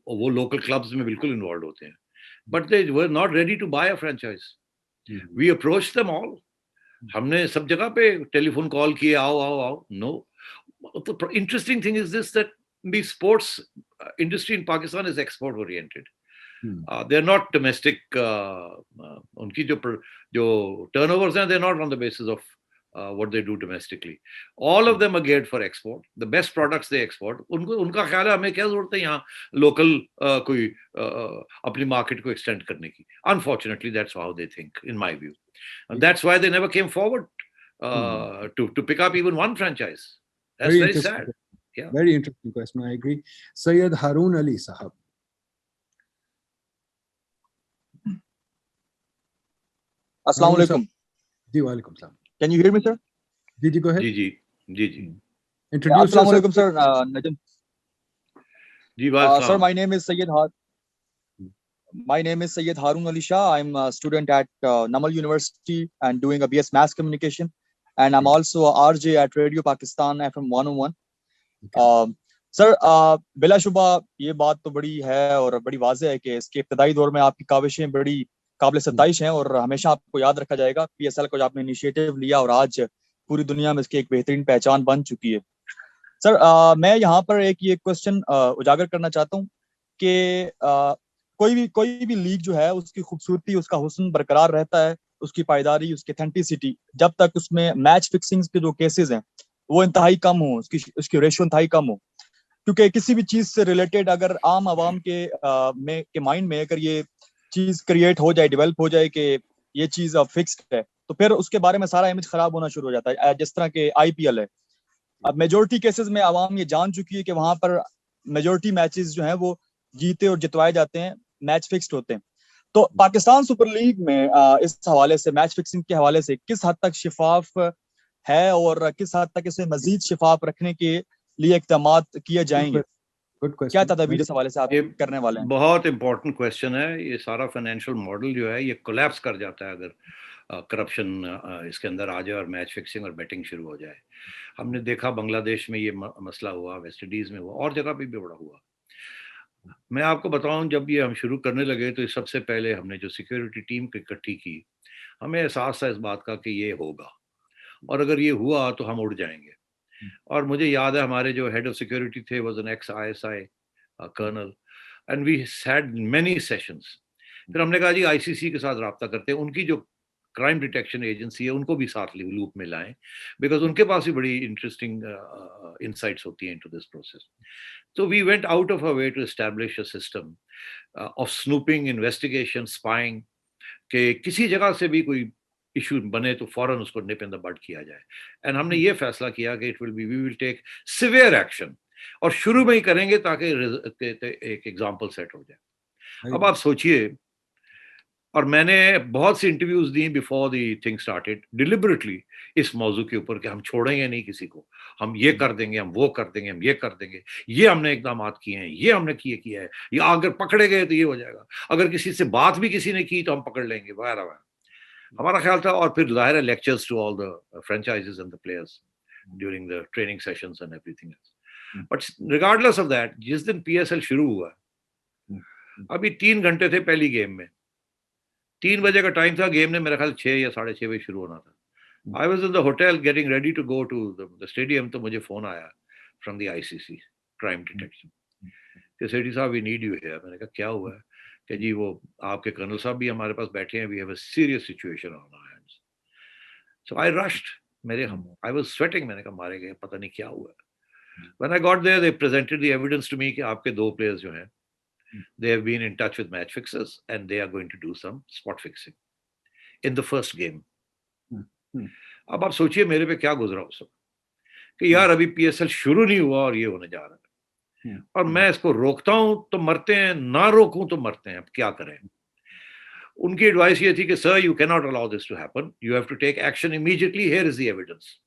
वो लोकल क्लब्स में बिल्कुल इन्वॉल्व होते हैं. But they were not ready to buy a franchise. We approach them all. हमने सब जगह पे टेलीफोन कॉल किए, आओ. No. The interesting thing is this, that the sports industry in Pakistan is export oriented. They're not domestic. उनकी जो turnovers हैं, they're not on the basis of what they do domestically. All of them are geared for export. The best products they export. उनका ख्याल है हमें क्या जरूरत है यहाँ local कोई अपनी market को extend करने की. Unfortunately, that's how they think, in my view. And that's why they never came forward to pick up even one franchise. That's very sad. Yeah.
Very interesting question. I agree. Syed Haroon Ali Sahab.
Assalamu alaikum.
Ji, walaikum salam.
Can you hear me, sir?
Ji, go ahead.
Ji ji ji
Introduce
Assalamu
yourself.
alaikum, sir. Najim.
जी वाह
Sir, my name is Sayyid Harun Ali Shah. I'm a student at Namal University and doing a BS Mass Communication, and I'm also a RJ at Radio Pakistan FM 101. Sir बिलाशुबा ये बात तो बड़ी है और बड़ी वाज़ेह है कि इसके इब्तदाई दौर में आपकी काविशें बड़ी काबिल सताइश हैं और हमेशा आपको याद रखा जाएगा। PSL को जो आपने इनिशिएटिव लिया और आज पूरी दुनिया में इसकी एक बेहतरीन पहचान बन चुकी है। सर मैं यहाँ पर एक ये क्वेश्चन उजागर करना चाहता हूँ कि कोई भी लीग जो है उसकी खूबसूरती, उसका हुस्न बरकरार रहता है, उसकी पायदारी, उसकी ऑथेंटिसिटी, जब तक उसमें मैच फिक्सिंग्स के जो केसेस हैं वो इंतहाई कम हो, उसकी रेशियो इंतहाई कम हो। क्योंकि किसी भी चीज से रिलेटेड अगर आम आवाम के माइंड में अगर ये चीज क्रिएट हो जाए, डेवलप हो जाए कि ये चीज अब फिक्स्ड है, तो फिर उसके बारे में सारा इमेज खराब होना शुरू हो जाता है। जिस तरह के IPL है, अब मेजोरिटी केसेस में आवाम ये जान चुकी है कि वहां पर मेजोरिटी मैचेस जो हैं वो जीते और जितवाए जाते हैं, मैच फिक्स्ड होते हैं। तो पाकिस्तान सुपर लीग में इस हवाले से, मैच फिक्सिंग के हवाले से किस हद तक शिफाफ है और किस हद तक इसे मजीद शिफाफ रखने के लिए इक़दामात किए जाएंगे? क्या तदबीर इस हवाले से आप करने वाले हैं?
बहुत इंपॉर्टेंट क्वेश्चन है। ये सारा फाइनेंशियल मॉडल जो है ये कोलैप्स कर जाता है अगर करप्शन इसके अंदर आ जाए और मैच फिक्सिंग और बेटिंग शुरू हो जाए। हमने देखा बांग्लादेश में ये मसला हुआ, वेस्ट इंडीज में हुआ, और जगह पे भी बड़ा हुआ। मैं आपको बताऊं, जब ये हम शुरू करने लगे तो सबसे पहले हमने जो सिक्योरिटी टीम इकट्ठी की, हमें एहसास था इस बात का कि ये होगा और अगर ये हुआ तो हम उड़ जाएंगे। और मुझे याद है हमारे जो हेड ऑफ सिक्योरिटी थे was an ex ISI colonel and we had many sessions. फिर हमने कहा जी ICC के साथ रब्ता करते हैं, उनकी जो क्राइम डिटेक्शन एजेंसी है उनको भी साथ लूप में लाएं, बिकॉज उनके पास भी बड़ी इंटरेस्टिंग इनसाइट्स होती हैं into this process. So we went out of our way to establish a system of snooping, investigation, spying, कि किसी जगह से भी कोई इशू बने तो फौरन उसको निप इन द बड किया जाए। एंड हमने ये फैसला किया कि we will take severe action, और शुरू में ही करेंगे ताकि एक एग्जांपल सेट हो जाए। अब आप सोचिए, और मैंने बहुत सी इंटरव्यूज दी before the thing started deliberately इस मौजू के ऊपर कि हम छोड़ेंगे नहीं किसी को, हम ये कर देंगे, हम वो कर देंगे, हम ये कर देंगे, ये हमने इकदाम किए हैं, ये हमने किया है, या अगर पकड़े गए तो ये हो जाएगा, अगर किसी से बात भी किसी ने की तो हम पकड़ लेंगे, वगैरह वगैरह हमारा ख्याल था। और फिर जाहिर है lectures to all the franchises and the players during the training sessions and everything else. But regardless of that, जिस दिन PSL शुरू हुआ, अभी 3 घंटे थे पहली गेम में, 3 बजे का टाइम था, गेम ने मेरा ख्याल 6 या 6:30 बजे शुरू होना था। I was in the hotel getting ready to go to the stadium, तो मुझे फोन आया from the ICC crime detection कि सेठी साहब वी नीड यू हियर। मैंने कहा क्या हुआ है? कि जी वो आपके कर्नल साहब भी हमारे पास बैठे हैं, we have a serious situation on our hands. So I rushed, I was sweating, मैंने कहा मारे गए, पता नहीं क्या हुआ। When I got there they presented the evidence to me कि आपके 2 प्लेयर्स जो हैं they have been in touch with match fixers and they are going to do some spot fixing in the first game. अब आप सोचिए मेरे पे क्या गुजरा उस वक्त कि यार अभी PSL शुरू नहीं हुआ और ये होने जा रहा है, और मैं इसको रोकता हूं तो मरते हैं, ना रोकूं तो मरते हैं, अब क्या करें। उनकी एडवाइस ये थी कि sir you can not allow this to happen, you have to take action immediately, here is the evidence.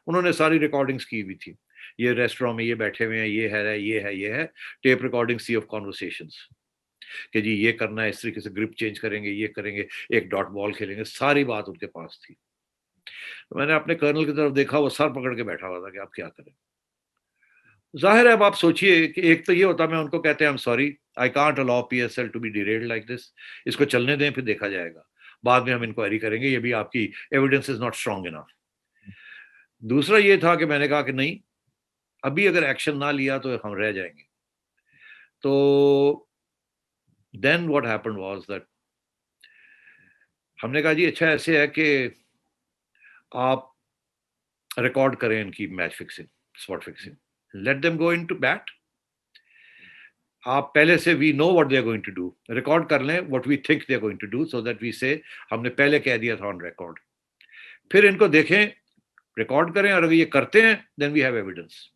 उन्होंने सारी रिकॉर्डिंग्स की हुई थी, ये रेस्टोरेंट में ये बैठे हुए हैं, ये है टेप रिकॉर्डिंग सी ऑफ कॉन्वर्सेशंस कि जी ये करना है, इस तरीके से ग्रिप चेंज करेंगे, ये करेंगे, एक डॉट बॉल खेलेंगे, सारी बात उनके पास थी। तो मैंने अपने कर्नल की तरफ देखा, वो सर पकड़ के बैठा हुआ था कि आप क्या करें। जाहिर है अब आप सोचिए कि एक तो ये होता, मैं उनको कहते हैं I am sorry, I can't allow PSL to be derailed like this, इसको चलने दें, फिर देखा जाएगा, बाद में हम इंक्वायरी करेंगे, ये भी आपकी evidence is not strong enough. दूसरा ये था कि मैंने कहा कि नहीं, अभी अगर एक्शन ना लिया तो हम रह जाएंगे। तो then what happened was that हमने कहा जी अच्छा ऐसे है कि आप रिकॉर्ड करें इनकी match fixing, spot fixing, let them go into bat. आप पहले से we know what they are going to do, record कर लें what we think they are going to do, so that we say हमने पहले कह दिया था ऑन रिकॉर्ड। फिर इनको देखें, रिकॉर्ड करें, और अगर ये करते हैं then we have evidence.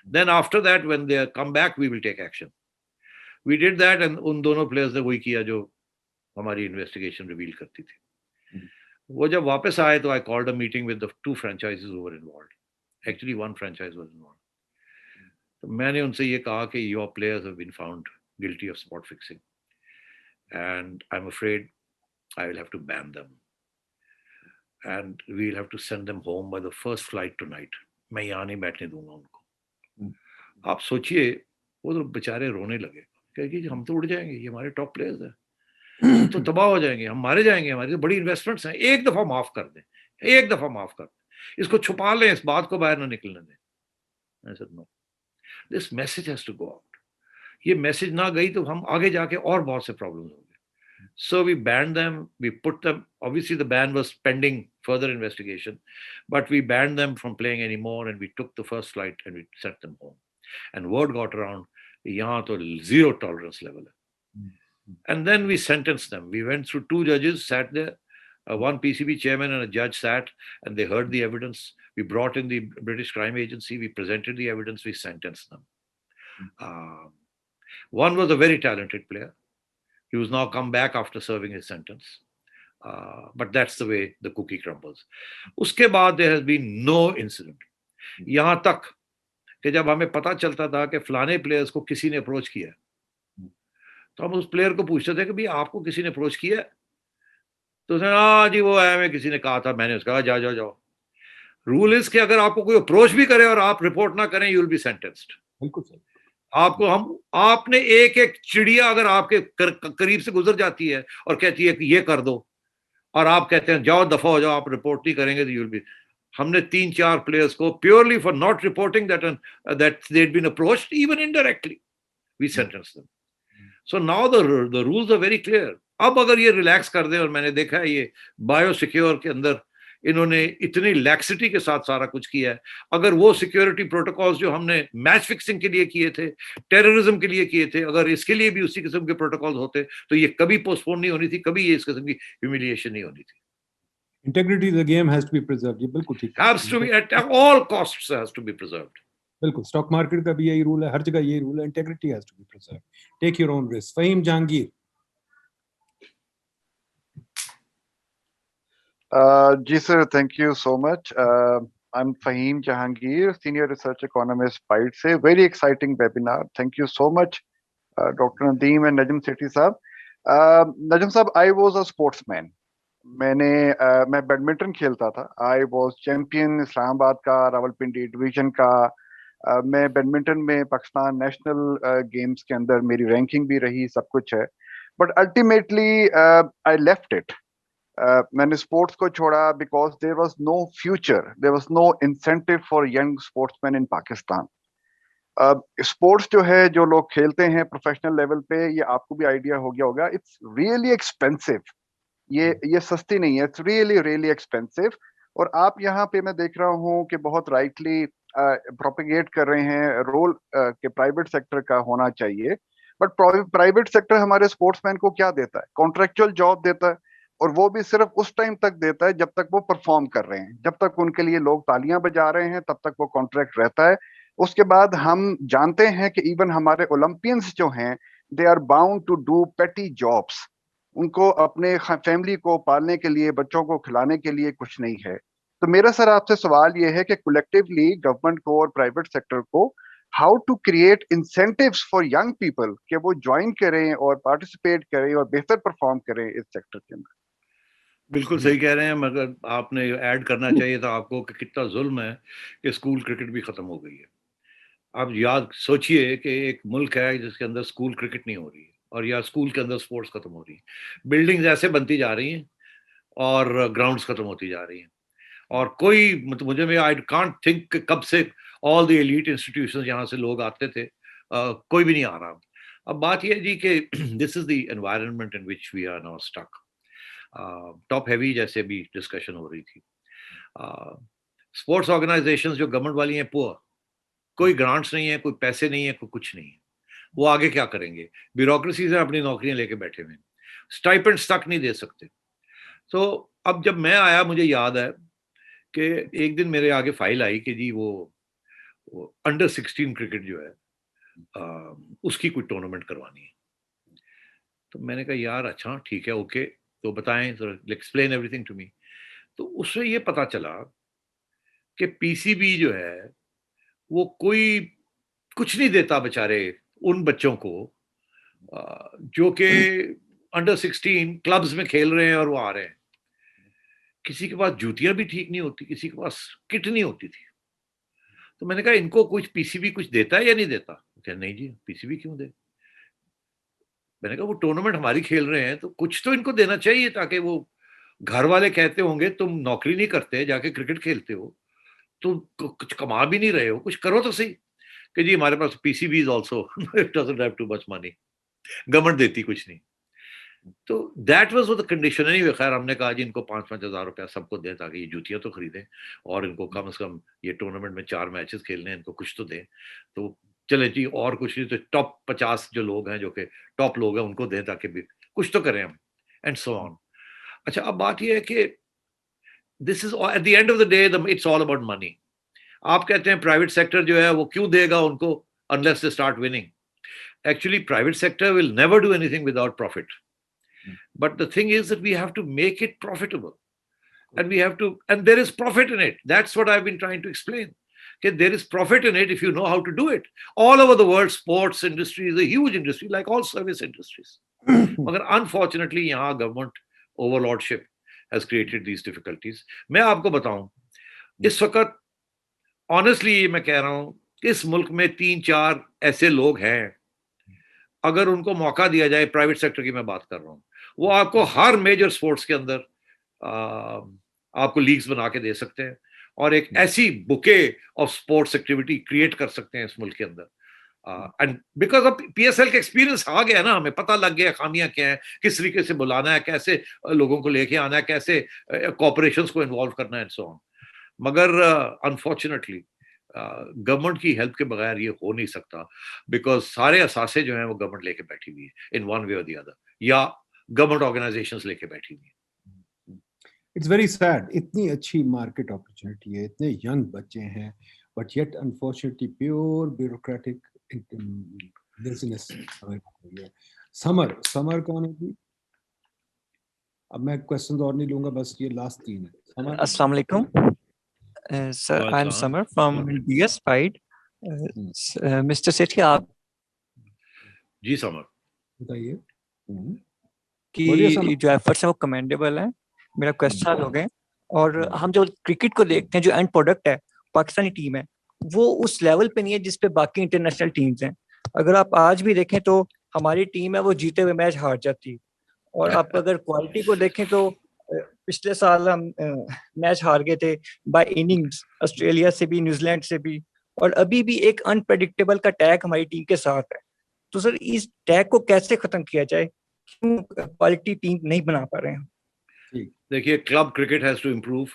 Then after that, when they come back, we will take action. We did that, and उन दोनों प्लेयर्स ने वही किया जो हमारी इन्वेस्टिगेशन रिवील करती थी। वो जब वापस आए तो I called a meeting with the 2 franchises who were involved. Actually, one franchise was involved. तो मैंने उनसे ये कहा कि your players have been found guilty of spot fixing, and I'm afraid I will have to ban them, and we'll have to send them home by the first flight tonight. मैं यहाँ नहीं बैठने दूंगा उनको. आप सोचिए, वो तो बेचारे रोने लगे, कहेंगे हम तो उड़ जाएंगे, ये हमारे टॉप प्लेयर्स हैं, हम तो तबाह हो जाएंगे, हम मारे जाएंगे, हमारी तो बड़ी इन्वेस्टमेंट्स हैं, एक दफा माफ कर दें, एक दफा माफ कर दें, इसको छुपा लें, इस बात को बाहर ना निकलने दें. I said no, this message has to go out. ये मैसेज ना गई तो हम आगे जाके और बहुत से प्रॉब्लम्स होंगे. So we banned them, we put them, obviously the ban was pending further investigation, but we banned them from playing anymore, and we took the first flight and we sent them home. And word got around, yahan to zero tolerance level hai. And then we sentenced them. We went through 2 judges, sat there, one PCB chairman and a judge sat, and they heard the evidence. We brought in the British Crime Agency, we presented the evidence, we sentenced them. One was a very talented player. He was now come back after serving his sentence. But that's the way the cookie crumbles. Uske baad there has been no incident. Yahan tak कि जब हमें पता चलता था कि फलाने players को किसी ने अप्रोच किया, तो हम उस प्लेयर को पूछते थे कि भाई आपको किसी ने अप्रोच किया? तो उसने हाँ जी वो है, मैं किसी ने कहा था, मैंने उसका कहा जाओ जाओ. रूल इज कि अगर आपको कोई अप्रोच भी करे और आप रिपोर्ट ना करें, यू विल बी सेंटेंस्ड.
बिल्कुल सही.
आपको आपने एक एक चिड़िया अगर आपके करीब से गुजर जाती है और कहती है कि ये कर दो, और आप कहते हैं जाओ दफा हो जाओ, आप रिपोर्ट नहीं करेंगे, तो यू विल बी. हमने 3-4 प्लेयर्स को purely for not reporting that they had been approached even indirectly, we sentenced them. So now the rules are very clear. अब अगर ये रिलैक्स कर दें, और मैंने देखा है ये बायो सिक्योर के अंदर इन्होंने इतनी लैक्सिटी के साथ सारा कुछ किया है. अगर वो सिक्योरिटी प्रोटोकॉल्स जो हमने मैच फिक्सिंग के लिए किए थे, टेररिज्म के लिए किए थे, अगर इसके लिए भी उसी किस्म के प्रोटोकॉल्स होते, तो ये कभी पोस्टपोन नहीं होनी थी, कभी ये इस किस्म की ह्यूमिलिएशन नहीं होनी थी.
Integrity of the game has to be preserved. ये बिल्कुल ठीक है.
Has to be at all costs has to be preserved.
बिल्कुल. स्टॉक मार्केट का भी यही रूल है, हर जगह यही रूल है. Integrity has to be preserved. Take your own risk. Faheem Jahangir.
जी sir, thank you so much. I'm Fahim Jahangir, Senior Research Economist, Byte से. Very exciting webinar. Thank you so much, Dr. Nadeem and Najm Sethi साहब. Najm साहब, I was a sportsman. मैं badminton खेलता था. I was champion Islamabad का, Rawalpindi division का. मैं badminton में पाकिस्तान नेशनल गेम्स के अंदर मेरी रैंकिंग भी रही, सब कुछ है. But ultimately I left it. मैंने स्पोर्ट्स को छोड़ा because there was no future, there was no incentive for young sportsman in Pakistan. Sports जो है, जो लोग खेलते हैं प्रोफेशनल लेवल पे, ये आपको भी आइडिया हो गया होगा, इट्स रियली एक्सपेंसिव. ये सस्ती नहीं है, इट्स रियली रियली एक्सपेंसिव. और आप यहाँ पे मैं देख रहा हूँ कि बहुत राइटली प्रोपेगेट कर रहे हैं रोल के प्राइवेट सेक्टर का होना चाहिए. बट प्राइवेट सेक्टर हमारे स्पोर्ट्समैन को क्या देता है? कॉन्ट्रेक्चुअल जॉब देता है, और वो भी सिर्फ उस टाइम तक देता है जब तक वो परफॉर्म कर रहे हैं, जब तक उनके लिए लोग तालियां बजा रहे हैं, तब तक वो कॉन्ट्रैक्ट रहता है. उसके बाद हम जानते हैं कि इवन हमारे ओलंपियंस जो हैं, they are bound to do petty jobs. उनको अपने फैमिली को पालने के लिए, बच्चों को खिलाने के लिए कुछ नहीं है. तो मेरा सर आपसे सवाल ये है कि कलेक्टिवली गवर्नमेंट को और प्राइवेट सेक्टर को how to create incentives for young people कि वो ज्वाइन करें और पार्टिसिपेट करें और बेहतर परफॉर्म करें इस सेक्टर के अंदर.
बिल्कुल सही कह रहे हैं, मगर आपने ऐड करना चाहिए था आपको कि कितना जुल्म है कि स्कूल क्रिकेट भी खत्म हो गई है. आप याद सोचिए कि एक मुल्क है जिसके अंदर स्कूल क्रिकेट नहीं हो रही है, और या स्कूल के अंदर स्पोर्ट्स खत्म हो रही है. बिल्डिंग्स ऐसे बनती जा रही हैं और ग्राउंड्स खत्म होती जा रही हैं, और कोई मतलब आई कांट थिंक कब से ऑल द एलीट इंस्टीट्यूशंस यहाँ से लोग आते थे, कोई भी नहीं आ रहा. अब बात यह है जी कि this is the environment in which we are now stuck. Top heavy जैसे भी डिस्कशन हो रही थी. स्पोर्ट्स ऑर्गेनाइजेशंस जो गवर्नमेंट वाली हैं, पुअर, कोई ग्रांट्स नहीं है, कोई पैसे नहीं है, कोई कुछ नहीं है. वो आगे क्या करेंगे? ब्यूरोक्रेसी से अपनी नौकरियां लेके बैठे हुए हैं, स्टाइपेंड्स तक नहीं दे सकते. तो अब जब मैं आया, मुझे याद है कि एक दिन मेरे आगे फाइल आई कि जी वो अंडर 16 क्रिकेट जो है उसकी कोई टूर्नामेंट करवानी है. तो मैंने कहा यार अच्छा ठीक है, ओके, तो बताएं, एक्सप्लेन एवरीथिंग टू मी. तो उससे ये पता चला कि पीसीबी जो है वो कोई कुछ नहीं देता बेचारे उन बच्चों को जो कि अंडर 16 क्लब्स में खेल रहे हैं और वो आ रहे हैं। किसी के पास जूतियां भी ठीक नहीं होती, किसी के पास किट नहीं होती थी। तो मैंने कहा इनको कुछ पीसीबी कुछ देता है या नहीं देता? क्या नहीं जी, पीसीबी क्यों दे? मैंने कहा वो टूर्नामेंट हमारी खेल रहे हैं तो कुछ तो इनको देना चाहिए, ताकि वो घर वाले कहते होंगे तुम नौकरी नहीं करते, जाके क्रिकेट खेलते हो, तुम कुछ कमा भी नहीं रहे हो, कुछ करो तो सही। कि जी हमारे पास PCB is also it doesn't have too much money, government देती कुछ नहीं। तो that was the condition. Anyway खैर हमने कहा जी इनको 5-5 हज़ार रुपया सबको दें ताकि ये जूतियां तो खरीदें और इनको कम से कम ये टूर्नामेंट में 4 मैचेस खेलने हैं, इनको कुछ तो दें। तो चले जी, और कुछ नहीं तो टॉप 50 जो लोग हैं, जो कि टॉप लोग हैं, उनको दें ताकि भी कुछ तो करें हम, एंड सो ऑन। अच्छा, अब बात ये है कि this is at the end of the day it's all about money. आप कहते हैं प्राइवेट सेक्टर जो है वो क्यों देगा उनको unless they start winning. Actually, private sector will never do anything without profit. But the thing is that we have to make it profitable. And we have to, and there is profit in it. That's what I've been trying to explain. Okay, there is profit in it if you know how to do it. All over the world, sports industry is a huge industry, like all service industries. But unfortunately, यहाँ government overlordship has created these difficulties. मैं आपको बताऊं, इस वक्त honestly मैं कह रहा हूं कि इस मुल्क में 3-4 ऐसे लोग हैं, अगर उनको मौका दिया जाए, प्राइवेट सेक्टर की मैं बात कर रहा हूँ, वो आपको हर मेजर स्पोर्ट्स के अंदर आपको लीग्स बना के दे सकते हैं और एक ऐसी bouquet of sports activity create कर सकते हैं इस मुल्क के अंदर। एंड बिकॉज ऑफ पीएसएल का एक्सपीरियंस आ गया ना, हमें पता लग गया खामियां क्या है, किस तरीके से बुलाना है, कैसे लोगों को लेके आना है, कैसे कॉर्पोरेशंस को इन्वॉल्व करना है, एंड सो ऑन। मगर अनफॉर्चुनेटली गवर्नमेंट की हेल्प के बगैर ये हो नहीं सकता, बिकॉज सारे असासे जो हैं वो गवर्नमेंट लेके बैठी हुई है इन वन वे और द अदर, या गवर्नमेंट ऑर्गेनाइजेशंस लेके बैठी हुई है।
इट्स वेरी सैड, इतनी अच्छी मार्केट अपॉर्चुनिटी है, इतने यंग बच्चे हैं, but yet unfortunately pure bureaucratic business. Summer कौन है जी? अब मैं क्वेश्चन और नहीं लूंगा, बस ये लास्ट 3 है।
अस्सलाम वालेकुम sir, I'm Samar from DS Fight. Mr. Sethi, आप
जी समर
बताइए
कि जो एफर्ट्स हैं वो कमेंडेबल हैं। मेरा क्वेश्चन हो गए, और हम जो क्रिकेट को देखते हैं, जो एंड प्रोडक्ट है पाकिस्तानी टीम है, वो उस लेवल पे नहीं है जिस पे बाकी इंटरनेशनल टीम्स हैं। अगर आप आज भी देखें तो हमारी टीम है वो जीते हुए मैच हार जाती है, और आप अगर क्वालिटी को देखें तो पिछले साल हम मैच हार गए थे बाय इनिंग्स, ऑस्ट्रेलिया से भी, न्यूजीलैंड से भी, और अभी भी एक अनप्रेडिक्टेबल का टैग हमारी टीम के साथ है। तो सर इस टैग को कैसे खत्म किया जाए? क्यों क्वालिटी टीम नहीं बना पा रहे हैं?
देखिए, club cricket has to improve,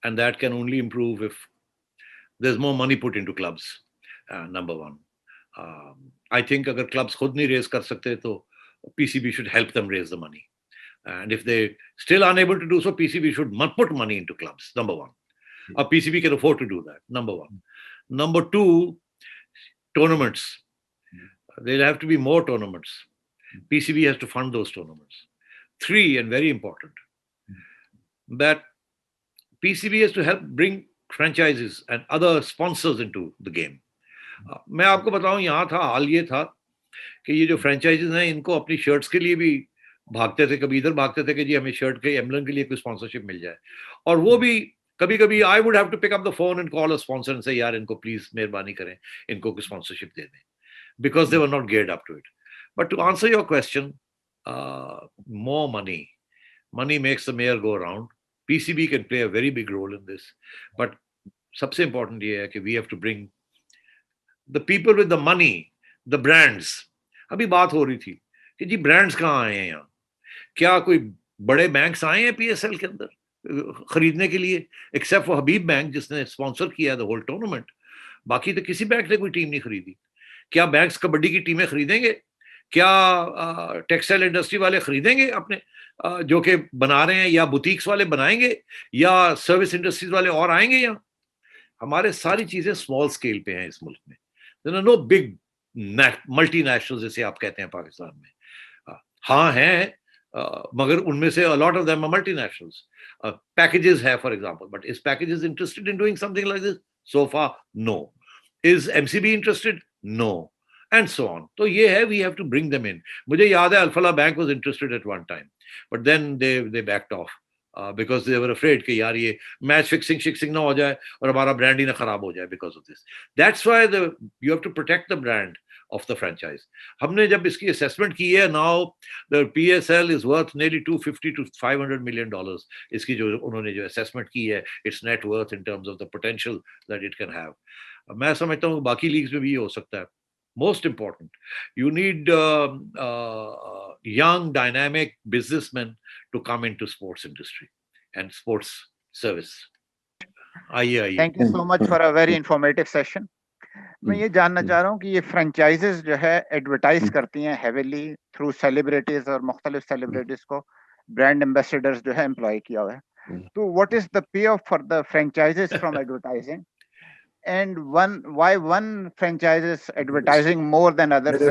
and that can only improve if there is more money put into clubs, number 1। I think अगर क्लब्स खुद नहीं रेज कर सकते तो PCB should help them raise the money, and if they still unable to do so, PCB should put money into clubs, number 1. PCB can afford to do that, number 1. Number 2, tournaments. There'll have to be more tournaments. PCB has to fund those tournaments. 3, and very important, that PCB has to help bring franchises and other sponsors into the game. मैं आपको बताऊं, यहाँ था हाल ये था कि ये जो franchises हैं, इनको अपनी shirts के लिए भी भागते थे, कभी इधर भागते थे कि जी हमें शर्ट के एम्बलम के लिए कोई स्पॉन्सरशिप मिल जाए, और वो भी कभी कभी I would have to pick up the phone and call a sponsor and say यार इनको प्लीज मेहरबानी करें, इनको कोई स्पॉन्सरशिप दे दें, because they were not geared up to it. But to answer your question, more money makes the mayor go around. PCB can play a very big role in this, but सबसे important ये है कि we have to bring the people with the money, the brands. अभी बात हो रही थी कि जी ब्रांड्स कहाँ आए हैं यहाँ, क्या कोई बड़े बैंक्स आए हैं पीएसएल के अंदर खरीदने के लिए, एक्सेप्ट फॉर हबीब बैंक जिसने स्पॉन्सर किया द होल टूर्नामेंट, बाकी तो किसी बैंक ने कोई टीम नहीं खरीदी। क्या बैंक्स कबड्डी की टीमें खरीदेंगे? क्या टेक्सटाइल इंडस्ट्री वाले खरीदेंगे अपने जो कि बना रहे हैं, या बुटीक्स वाले बनाएंगे, या सर्विस इंडस्ट्रीज वाले और आएंगे यहाँ? हमारे सारी चीजें स्मॉल स्केल पे हैं इस मुल्क में, there are no big multinational जैसे आप कहते हैं पाकिस्तान में। हाँ हैं, मगर उनमें से a lot of them are multinationals. Packages है for example, but is Packages interested in doing something like this? So far, no. Is MCB interested? No. And so on. So ये है, we have to bring them in. मुझे याद है Alfala Bank was interested at one time, but then they backed off because they were afraid कि यार ये match fixing ना हो जाए और हमारा brand ही ना खराब हो जाए because of this. That's why you have to protect the brand of the franchise. हमने जब इसकी assessment की है, now the PSL is worth nearly $250 to $500 million. इसकी जो उन्होंने जो assessment की है, its net worth in terms of the potential that it can have. मैं समझता हूँ बाकी leagues में भी ये हो सकता है. Most important, you need young, dynamic businessmen to come into sports industry and sports service. आइए.
Thank you so much for a very informative session. मैं ये जानना चाह रहा हूँ कि ये फ्रेंचाइजेस जो है एडवर्टाइज करती हैं हेवीली थ्रू सेलिब्रिटीज और मुख्तलिफ सेलिब्रिटीज को ब्रांड एम्बेसडर्स जो है एम्प्लॉय किया हुआ है. तो what is the pay of for the franchises from advertising and why one franchise is advertising more than others?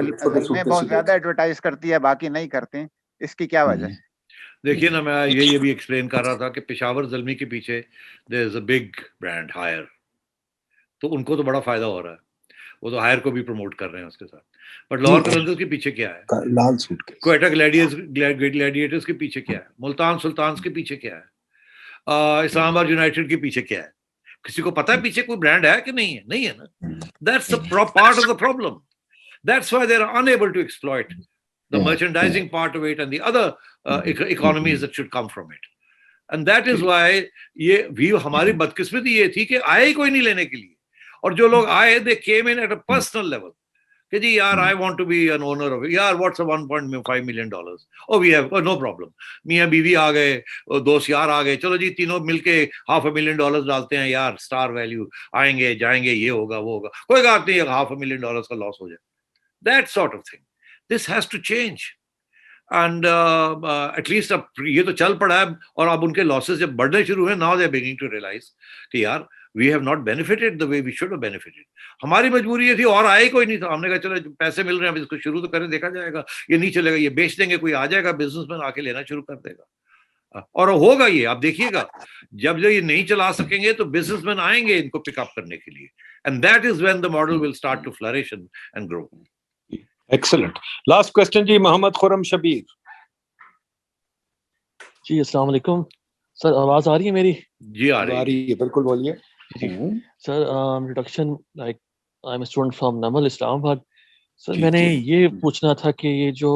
में बहुत ज्यादा एडवर्टाइज करती है, बाकी नहीं करते हैं, इसकी क्या वजह है?
देखिए ना, मैं ये भी एक्सप्लेन कर रहा था कि पेशावर ज़ल्मी के पीछे there is a big brand Haier, तो उनको तो बड़ा फायदा हो रहा है, वो तो हायर को भी प्रमोट कर रहे हैं उसके साथ. बट लाहौर कलंदर्स के पीछे क्या है?
लाल सूट के.
क्वेटा ग्लैडिएटर्स के पीछे क्या है? मुल्तान सुल्तान्स के पीछे क्या है? इस्लामाबाद यूनाइटेड के पीछे क्या है? किसी को पता है पीछे कोई ब्रांड है कि नहीं है? नहीं है ना. That's a part of the problem. That's why they're unable to exploit the merchandising part of it and the other economies that should come from it. And that is why ये हमारी बदकिस्मती ये थी कि आए ही कोई नहीं लेने के लिए, और जो लोग आए they came in at a personal level कि जी यार I want to be an owner of it. यार what's a $1.5 million? Oh we have no problem. मियाँ बीवी आ गए, दोस्त यार आ गए, चलो जी तीनों मिलके $500,000 डालते हैं यार, स्टार वैल्यू, आएंगे जाएंगे, ये होगा वो होगा, कोई बात नहीं, $500,000 का लॉस हो जाए. That sort of thing. This has to change. And at least अब ये तो चल पड़ा है, और अब उनके losses जब बढ़ने शुरू हुए, now they are beginning to realize कि यार we have not benefited the way we should have benefited. हमारी मजबूरी ये थी, और आए कोई नहीं था. हमने कहा चलो पैसे मिल रहे हैं, अब इसको शुरू तो करें, देखा जाएगा, ये नहीं चलेगा, ये बेच देंगे, कोई आ जाएगा बिजनेसमैन आके लेना शुरू कर देगा, और होगा ये. आप देखिएगा, जब ये नहीं चला सकेंगे तो बिजनेसमैन आएंगे इनको पिकअप करने के लिए. And that is when the model will start to flourish and grow.
Excellent. Last question जी, मोहम्मद खुरम शबीर.
जी अस्सलाम वालेकुम सर, आवाज आ रही है मेरी?
जी आ रही
है, बिल्कुल बोलिए.
Sir introduction, like I'm a student from Namal Islamabad. Sir मैंने ये पूछना था कि ये जो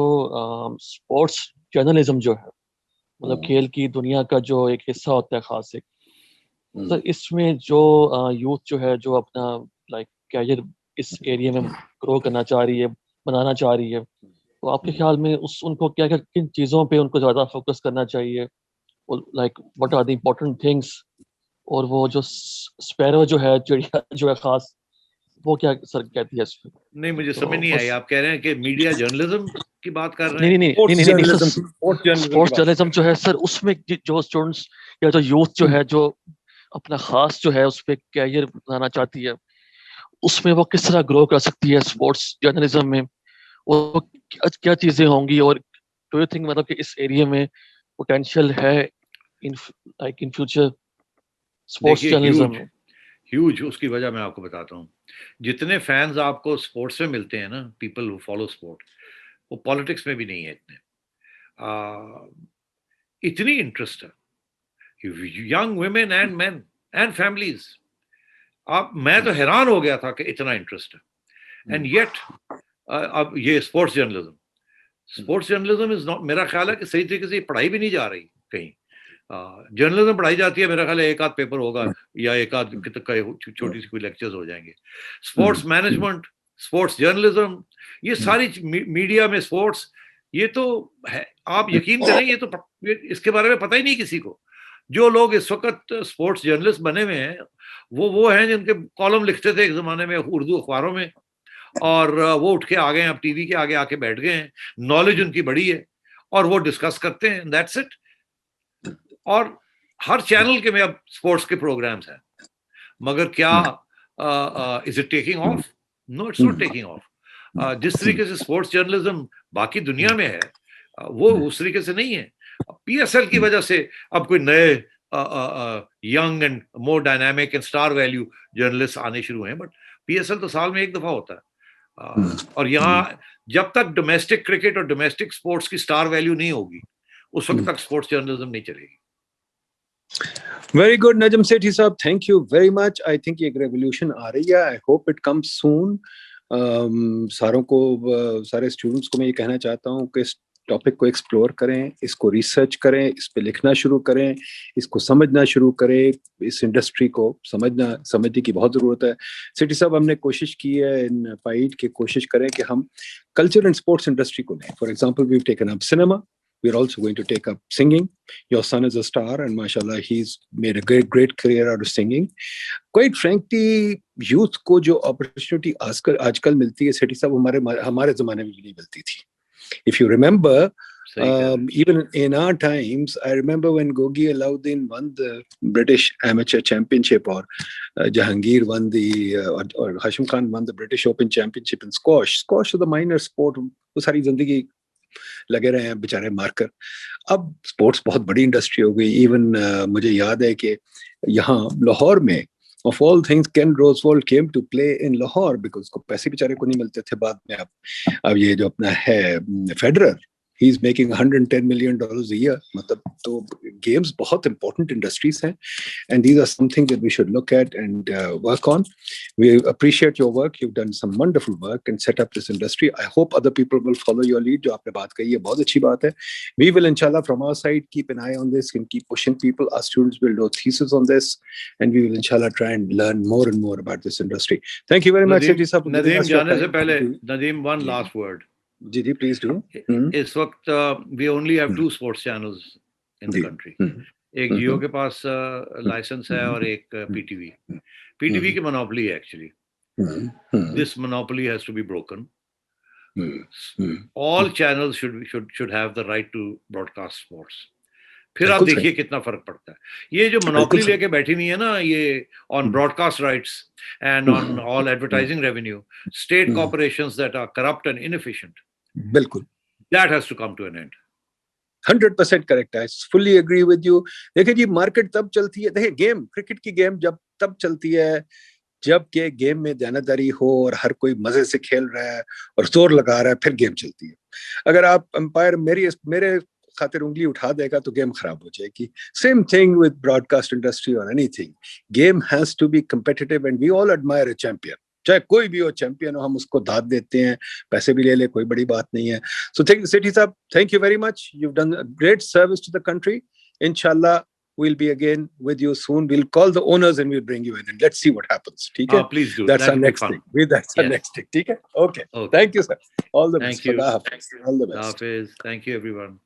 स्पोर्ट्स जर्नलिज्म जो है, मतलब खेल की दुनिया का जो एक हिस्सा होता है खास एक, सर इसमें जो यूथ जो है जो अपना लाइक कैरियर इस एरिया में ग्रो करना चाह रही है, बनाना चाह रही है, तो आपके ख्याल में उनको क्या क्या किन चीज़ों पे उनको ज़्यादा फोकस करना चाहिए, like what are the important things, और वो जो स्पैरो जो है, चिड़िया जो है खास, वो क्या सर कहती है इसमें?
नहीं, मुझे समझ नहीं आई. आप कह रहे हैं कि मीडिया जर्नलिज्म की बात कर रहे हैं?
नहीं, स्पोर्ट्स जर्नलिज्म जो है सर, उसमें जो स्टूडेंट्स या जो यूथ जो है जो अपना खास जो है उस पर कैरियर बनाना चाहती है, उसमें वो किस तरह ग्रो कर सकती है स्पोर्ट्स जर्नलिज्म में, और क्या चीजें होंगी, और डू यू थिंक मतलब कि इस एरिया में पोटेंशियल है इन फ्यूचर स्पोर्ट्स जर्नलिज्म में?
ह्यूज. उसकी वजह मैं आपको बताता हूँ. जितने फैंस आपको स्पोर्ट्स में मिलते हैं ना, पीपल हु फॉलो स्पोर्ट, वो पॉलिटिक्स में भी नहीं है इतने. इतनी इंटरेस्ट है, young women and men and families. मैं तो हैरान हो गया था कि इतना इंटरेस्ट है. एंड येट अब ये स्पोर्ट्स जर्नलिज्म इज नॉट, मेरा ख्याल है कि सही तरीके से पढ़ाई भी नहीं जा रही कहीं. जर्नलिज्म पढ़ाई जाती है, मेरा ख्याल है एक आध पेपर होगा या एक आध छोटी सी कोई लेक्चर्स हो जाएंगे. स्पोर्ट्स मैनेजमेंट, स्पोर्ट्स जर्नलिज्म, ये सारी मीडिया में स्पोर्ट्स, ये तो है. आप यकीन करें, ये तो इसके बारे में पता ही नहीं किसी को. जो लोग इस वक्त स्पोर्ट्स जर्नलिस्ट बने हुए हैं, वो हैं जिनके कॉलम लिखते थे एक जमाने में उर्दू अखबारों में, और वो उठ के आ गए, अब टीवी के आगे आके बैठ गए हैं, नॉलेज उनकी बड़ी है, और वो डिस्कस करते हैं, दैट्स इट. और हर चैनल के में अब स्पोर्ट्स के प्रोग्राम्स हैं, मगर क्या is it taking off? No, it's not taking off. जिस तरीके से स्पोर्ट्स जर्नलिज्म बाकी दुनिया में है, वो उस तरीके से नहीं है। पीएसएल की वजह से अब कोई नए young and more dynamic and star value journalist आने शुरू हैं, बट पीएसएल तो साल में एक दफा होता है। और यहाँ जब तक डोमेस्टिक क्रिकेट और डोमेस्टिक स्पोर्ट्स की स्टार वैल्यू नहीं होगी, उस वक्त तक स्पोर्ट्स जर्नलिज्म नहीं चलेगी।
Very good, Najm Sethi साहब, thank you very much. I think एक revolution आ रही है. I hope it comes soon. सारे स्टूडेंट्स को मैं ये कहना चाहता हूँ कि इस टॉपिक को एक्सप्लोर करें, इसको रिसर्च करें, इस पे लिखना शुरू करें, इसको समझना शुरू करें, इस इंडस्ट्री को समझने की बहुत ज़रूरत है। सेठी साहब, हमने कोशिश की है इन पाइट की, कोशिश करें कि हम कल्चर एंड स्पोर्ट्स इंडस्ट्री को लें। For example, we have taken up cinema, we are also going to take up singing. Your son is a star and mashallah he's made a great career out of singing. Quite frankly, youth को जो opportunity आजकल मिलती है सेठी साहब, हमारे ज़माने में भी नहीं मिलती थी. If you remember, even in our times, I remember when Gogi Alauddin won the British Amateur Championship, or Jahangir won or Hashim Khan won the British Open Championship in squash. Squash is the minor sport. वो सारी जिंदगी लगे रहे हैं बेचारे मारकर। अब sports बहुत बड़ी इंडस्ट्री हो गई। इवन मुझे याद है कि यहाँ लाहौर में of all things Ken Rosewall came to play in Lahore because उसको पैसे बेचारे को नहीं मिलते थे। बाद में अब ये जो अपना है Federer, he is making $110 million a year. मतलब तो games बहुत important industries हैं, and these are something that we should look at and work on. We appreciate your work. You've done some wonderful work and set up this industry. I hope other people will follow your lead. जो आपने बात कही है बहुत अच्छी बात है. We will inshallah from our side keep an eye on this and keep pushing people. Our students will do thesis on this, and we will inshallah try and learn more and more about this industry. Thank you very much, Sethi Sahab.
Nadeem जाने से पहले, Nadeem, one last word.
जी please do.
इस वक्त we only have 2 sports channels in the country. एक जियो के पास licence है और एक पीटीवी। पीटीवी की मोनोपोली है actually. This monopoly has to be broken. All channels should have the right to broadcast sports. फिर आप देखिए कितना फर्क पड़ता है। ये जो मोनोपोली लेके बैठी हुई है ना, ये on broadcast rights and on all advertising revenue, state corporations that are corrupt and inefficient,
बिल्कुल,
that has to come to an end.
100% correct है, fully agree with you. देखिए जी, मार्केट तब चलती है, देखिए गेम, क्रिकेट की गेम जब तब चलती है जब के गेम में दानादारी हो और हर कोई मजे से खेल रहा है और जोर लगा रहा है, फिर गेम चलती है। अगर आप अंपायर मेरे खातिर उंगली उठा देगा तो गेम खराब हो जाएगी। Same thing with broadcast industry or anything. Game has to be competitive and we all admire a champion. चाहे कोई भी हो चैंपियन हो, हम उसको दाद देते हैं, पैसे भी ले ले, कोई बड़ी बात नहीं है। So Sethi sahab, thank you very much, you have done a great service to the country. इंशाल्लाह we'll be again with you soon. We'll call the owners and we'll bring you in and let's see what happens. ठीक है?
Please do.
That's our next thing. That's our next thing. ठीक है? Okay. Thank you, sir. All the best.
Thank you.
All the best.
Hafiz. Thank you, everyone.